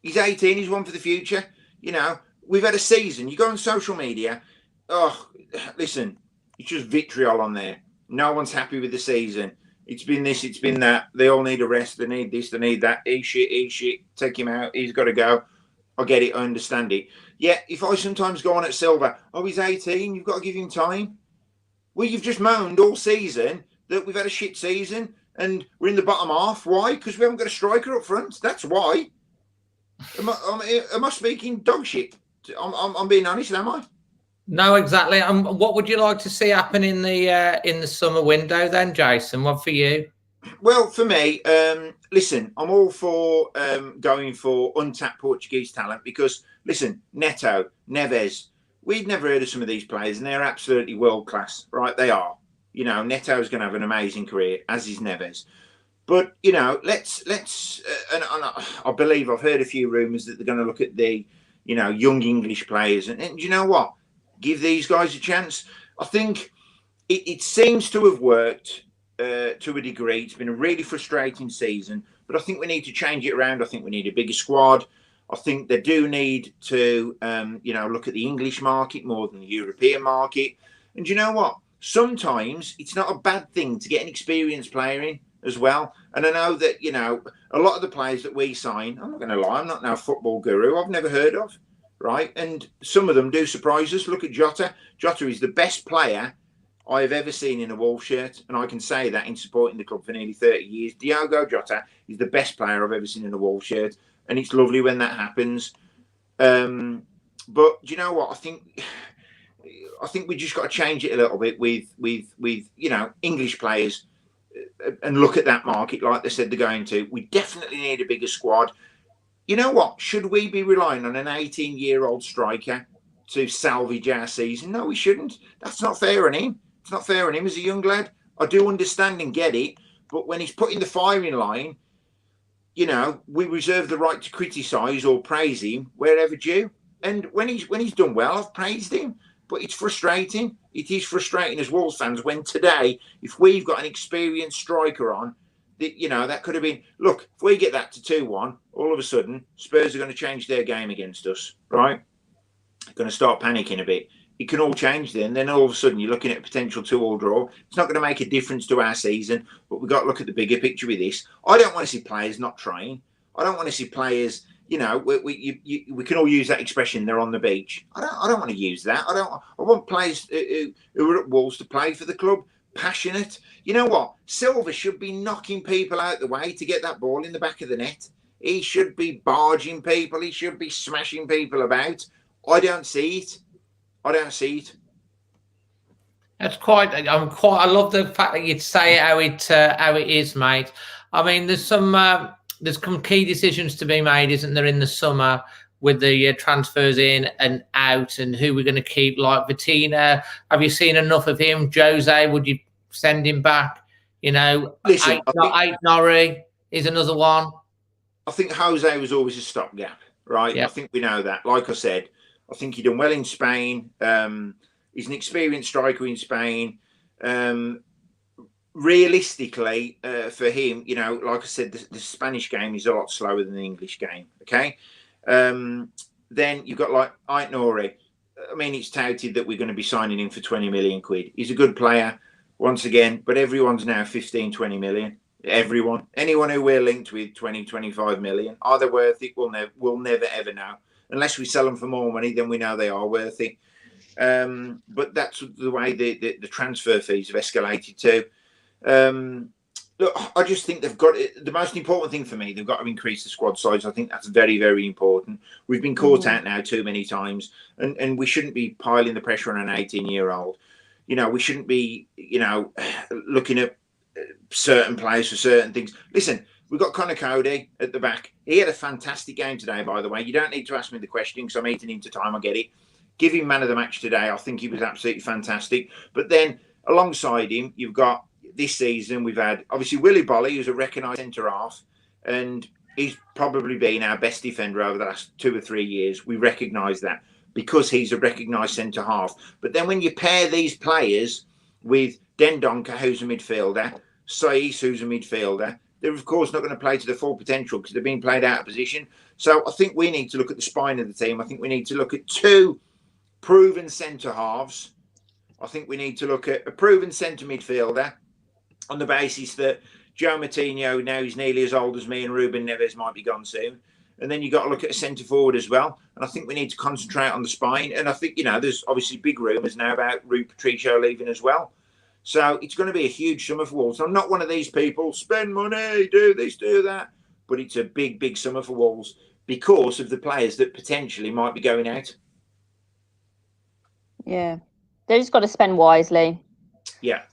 He's 18. He's one for the future. You know, we've had a season. You go on social media. Oh, listen, it's just vitriol on there. No one's happy with the season. It's been this, it's been that. They all need a rest. They need this, they need that. He's shit. Take him out. He's got to go. I get it. I understand it. Yeah, if I sometimes go on at Silva, oh, he's 18. You've got to give him time. Well, you've just moaned all season that we've had a shit season and we're in the bottom half. Why? Because we haven't got a striker up front. That's why. Am I speaking dog shit? I'm being honest, am I? No, exactly. What would you like to see happen in the summer window then, Jason? What for you? Well, for me, listen, I'm all for going for untapped Portuguese talent because, listen, Neto, Neves, we'd never heard of some of these players and they're absolutely world class, right? They are. You know, Neto's going to have an amazing career, as is Neves. But, you know, let's and I believe I've heard a few rumours that they're going to look at the, you know, young English players. And you know what? Give these guys a chance. I think it seems to have worked to a degree. It's been a really frustrating season, but I think we need to change it around. I think we need a bigger squad. I think they do need to, you know, look at the English market more than the European market. And you know what? Sometimes it's not a bad thing to get an experienced player in as well. And I know that, you know, a lot of the players that we sign, I'm not going to lie, I'm not no football guru. I've never heard of, right? And some of them do surprise us. Look at Jota. Jota is the best player I have ever seen in a Wolves shirt, and I can say that in supporting the club for nearly 30 years. Diogo Jota is the best player I've ever seen in a Wolves shirt, and it's lovely when that happens. But do you know what? I think we just got to change it a little bit with you know, English players and look at that market like they said they're going to. We definitely need a bigger squad. You know what? Should we be relying on an 18-year-old striker to salvage our season? No, we shouldn't. That's not fair on him. It's not fair on him as a young lad. I do understand and get it, but when he's put in the firing line, you know, we reserve the right to criticise or praise him wherever due. And when he's done well, I've praised him. But it's frustrating. It is frustrating as Wolves fans when today, if we've got an experienced striker on, that, you know, that could have been, look, if we get that to 2-1, all of a sudden, Spurs are going to change their game against us, right? They're going to start panicking a bit. It can all change then. Then all of a sudden, you're looking at a potential 2-2 draw. It's not going to make a difference to our season, but we've got to look at the bigger picture with this. I don't want to see players not train. I don't want to see players, you know, we can all use that expression, they're on the beach. I don't want to use that. I want players who are at Wolves to play for the club, passionate. You know what? Silva should be knocking people out the way to get that ball in the back of the net. He should be barging people. He should be smashing people about. I don't see it. I don't see it. That's I love the fact that you'd say how it is, mate. I mean, there's some key decisions to be made, isn't there, in the summer with the transfers in and out and who we're going to keep, like Vitina. Have you seen enough of him? Jose, would you send him back? You know, Listen, Ait Norrie is another one. I think Jose was always a stopgap, right? Yeah. I think we know that. Like I said, I think he done well in Spain. He's an experienced striker in Spain. Realistically, for him, you know, like I said, the Spanish game is a lot slower than the English game. Okay, then you've got like Ait Norrie. I mean, it's touted that we're going to be signing him for 20 million quid. He's a good player, once again, but everyone's now 15, 20 million. Anyone who we're linked with 20, 25 million, are they worth it? We'll never ever know. Unless we sell them for more money, then we know they are worth it. But that's the way the transfer fees have escalated too. Look, I just think they've got it. The most important thing for me, they've got to increase the squad size. I think that's very, very important. We've been caught out now too many times, and we shouldn't be piling the pressure on an 18-year-old. You know, we shouldn't be, you know, looking at certain players for certain things. Listen, we've got Connor Cody at the back. He had a fantastic game today, by the way. You don't need to ask me the question because I'm eating into time. I get it. Give him man of the match today. I think he was absolutely fantastic. But then alongside him, you've got this season, we've had obviously Willy Bolly, who's a recognised centre half, and he's probably been our best defender over the last 2 or 3 years. We recognise that because he's a recognised centre half. But then when you pair these players with Dendoncker, who's a midfielder, Saiss, who's a midfielder, they're of course not going to play to the full potential because they're being played out of position. So I think we need to look at the spine of the team. I think we need to look at 2 proven centre halves. I think we need to look at a proven centre midfielder on the basis that Joe Moutinho, now he's nearly as old as me, and Ruben Neves might be gone soon. And then you've got to look at a centre forward as well. And I think we need to concentrate on the spine. And I think, you know, there's obviously big rumours now about Rui Patricio leaving as well. So it's going to be a huge summer for Wolves. I'm not one of these people, spend money, do this, do that. But it's a big, big summer for Wolves because of the players that potentially might be going out. Yeah. They just got to spend wisely. Yeah.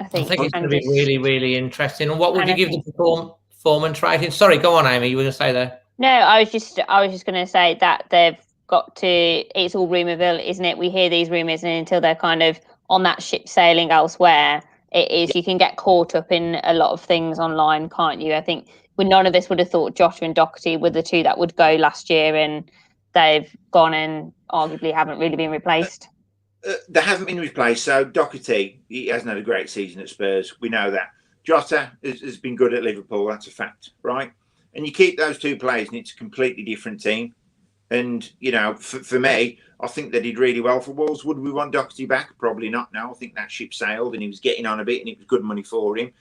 I think it's going to be really, really interesting. And what would you give the performance rating? Sorry, go on, Amy. You were going to say there. No, I was just going to say that they've got to. It's all rumourville, isn't it? We hear these rumours, and until they're kind of on that ship sailing elsewhere, it is. You can get caught up in a lot of things online, can't you? I think none of us would have thought Joshua and Doherty were the 2 that would go last year, and they've gone and arguably haven't really been replaced. They haven't been replaced. So Doherty, he hasn't had a great season at Spurs. We know that. Jota has been good at Liverpool. That's a fact, right? And you keep those 2 players and it's a completely different team. And, you know, for me, I think they did really well for Wolves. Would we want Doherty back? Probably not now. I think that ship sailed and he was getting on a bit and it was good money for him.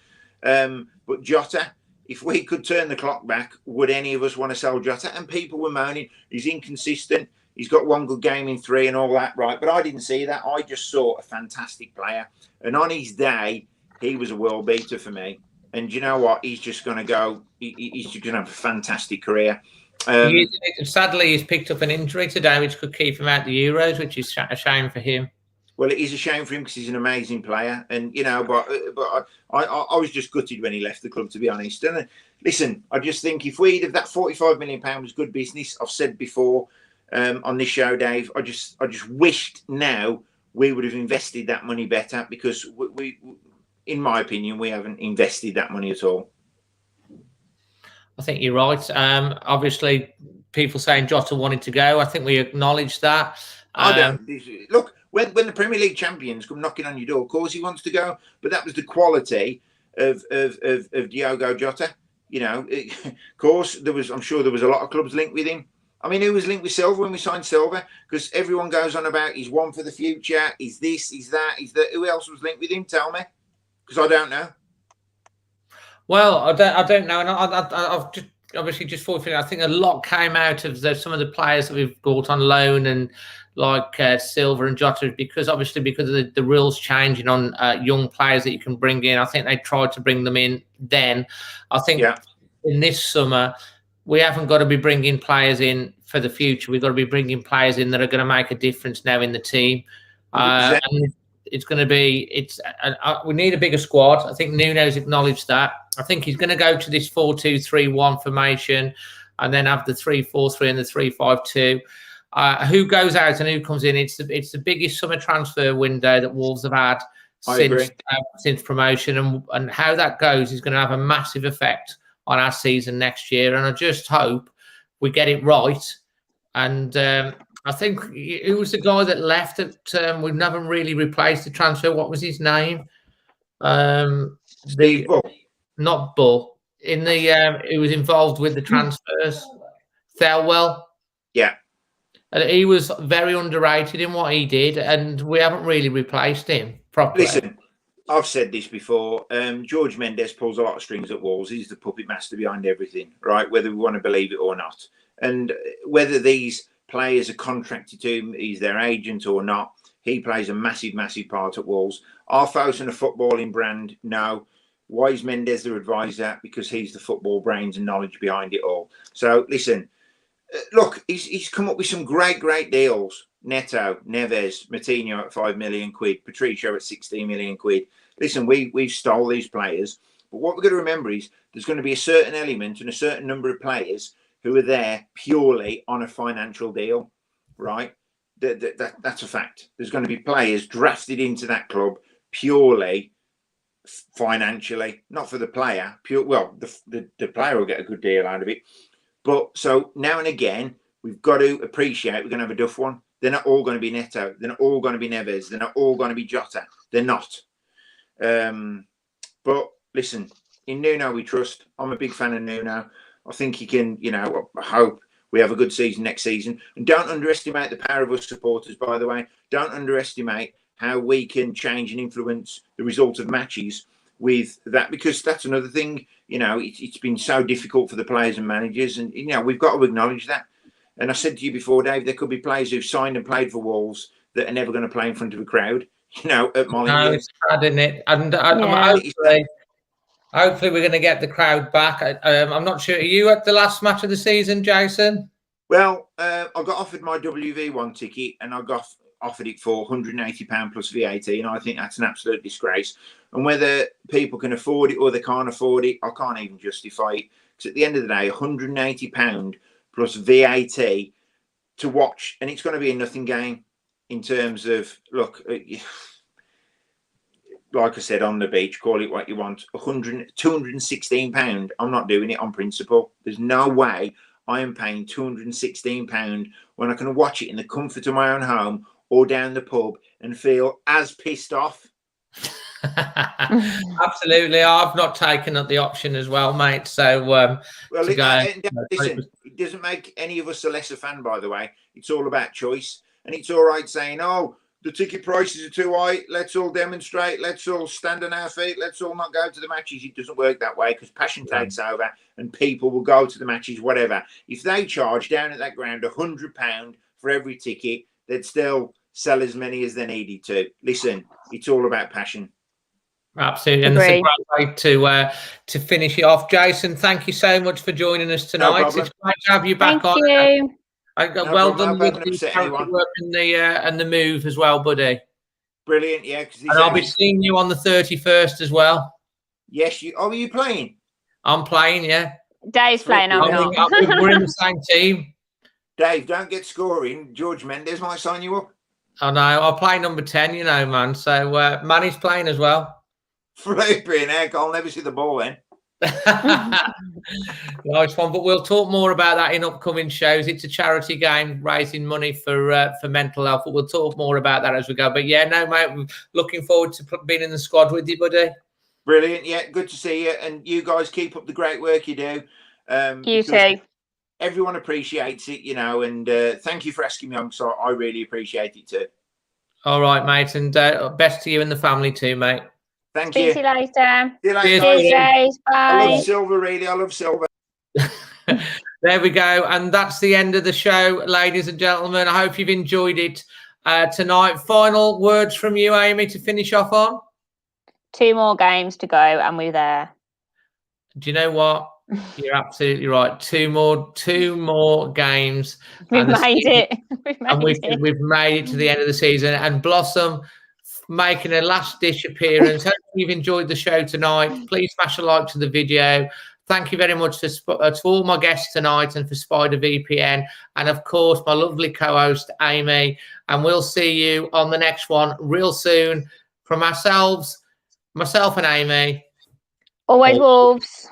But Jota, if we could turn the clock back, would any of us want to sell Jota? And people were moaning, he's inconsistent. He's got 1 good game in 3 and all that, right? But I didn't see that. I just saw a fantastic player. And on his day, he was a world beater for me. And you know what? He's just going to go. He's just going to have a fantastic career. Sadly, he's picked up an injury today, which could keep him out the Euros, which is a shame for him. Well, it is a shame for him because he's an amazing player. And, you know, but I was just gutted when he left the club, to be honest. And listen, I just think if we'd have that £45 million was good business, I've said before, on this show, Dave, I just wished now we would have invested that money better, because we in my opinion, we haven't invested that money at all. I think you're right. Obviously, people saying Jota wanted to go. I think we acknowledge that. I don't look when the Premier League champions come knocking on your door. Of course, he wants to go, but that was the quality of Diogo Jota. You know, of course, I'm sure there was a lot of clubs linked with him. I mean, who was linked with Silva when we signed Silva? Because everyone goes on about he's one for the future. He's this, he's that, he's that. Who else was linked with him? Tell me, because I don't know. Well, I don't know, and I've just obviously just thought. I think a lot came out of some of the players that we've brought on loan, and like Silva and Jota, because of the rules changing on young players that you can bring in. I think they tried to bring them in then. I think in this summer we haven't got to be bringing players in for the future. We've got to be bringing players in that are going to make a difference now in the team. And it's going to be we need a bigger squad. I think Nuno's acknowledged that. I think he's going to go to this 4-2-3-1 formation, and then have the 3-4-3 and the 3-5-2. Who goes out and who comes in? It's the biggest summer transfer window that Wolves have had since promotion, and how that goes is going to have a massive effect on our season next year. And I just hope we get it right. And I think who was the guy that left that we never really replaced the transfer? What was his name? Not Bull. In the who was involved with the transfers? Thelwell. Yeah. And he was very underrated in what he did, and we haven't really replaced him properly. Listen, I've said this before. George Mendes pulls a lot of strings at Wolves. He's the puppet master behind everything, right? Whether we want to believe it or not. And whether these players are contracted to him, he's their agent or not, he plays a massive, massive part at Wolves. Are Fosun a footballing brand? No. Why is Mendes their advisor? Because he's the football brains and knowledge behind it all. So, listen, look, he's come up with some great deals. Neto, Neves, Moutinho at £5 million, Patricio at 16 million quid. Listen, we've stole these players, but what we're going to remember is there's going to be a certain element and a certain number of players who are there purely on a financial deal, right? That's a fact. There's going to be players drafted into that club purely financially, not for the player. The player will get a good deal out of it. But so now and again, we've got to appreciate we're going to have a duff one. They're not all going to be Neto. They're not all going to be Neves. They're not all going to be Jota. They're not. But listen, in Nuno we trust. I'm a big fan of Nuno. I think he can, I hope we have a good season next season. And don't underestimate the power of us supporters, by the way. Don't underestimate how we can change and influence the result of matches with that, because that's another thing. It's been so difficult for the players and managers, and we've got to acknowledge that. And I said to you before, Dave, there could be players who've signed and played for Wolves that are never going to play in front of a crowd. At Molyneux. No, it's bad, isn't it? And hopefully we're going to get the crowd back. I'm not sure. Are you at the last match of the season, Jason? Well, I got offered my WV1 ticket, and I got offered it for £180 plus VAT, and I think that's an absolute disgrace. And whether people can afford it or they can't afford it, I can't even justify it. Because at the end of the day, £180 plus VAT to watch, and it's going to be a nothing game in terms of, look, like I said, on the beach, call it what you want, £216. I'm not doing it on principle. There's no way I am paying £216 when I can watch it in the comfort of my own home or down the pub and feel as pissed off. Absolutely. I've not taken up the option as well, mate. So, listen, it doesn't make any of us a lesser fan, by the way. It's all about choice. And it's all right saying, oh, the ticket prices are too high. Let's all demonstrate. Let's all stand on our feet. Let's all not go to the matches. It doesn't work that way, because passion takes over and people will go to the matches, whatever. If they charge down at that ground £100 for every ticket, they'd still sell as many as they needed to. Listen, it's all about passion. Absolutely. And it's a great way to finish it off. Jason, thank you so much for joining us tonight. It's great to have you back on. Thank you. Well done with the work and the move as well, buddy. Brilliant, yeah. And I'll be seeing you on the 31st as well. Yes, are you playing? I'm playing, yeah. Dave's playing, I'm not. We're in the same team. Dave, don't get scoring. George Mendes might sign you up. I know. I'll play number 10, you know, man. So Manny's playing as well. Flipping heck, I'll never see the ball then. Nice one. But we'll talk more about that in upcoming shows. It's a charity game raising money for mental health. But we'll talk more about that as we go. But yeah, no, mate, I'm looking forward to being in the squad with you, buddy. Brilliant. Yeah, good to see you. And you guys keep up the great work you do. You too. Everyone appreciates it, you know, and thank you for asking me on, so I really appreciate it too. All right, mate, and best to you and the family too, mate. Thank See you. you later. See you later. Cheers, Jace. I Bye. love Silver, really. I love Silver. There we go, and that's the end of the show, ladies and gentlemen. I hope you've enjoyed it tonight. Final words from you, Amy, to finish off on? 2 more games to go, and we're there. Do you know what? You're absolutely right. 2 more games. We've made it. We've made it to the end of the season. And Blossom making a last-ditch appearance. Hope you've enjoyed the show tonight. Please smash a like to the video. Thank you very much to all my guests tonight and for Spider VPN. And, of course, my lovely co-host, Amy. And we'll see you on the next one real soon. From myself and Amy. Always Wolves.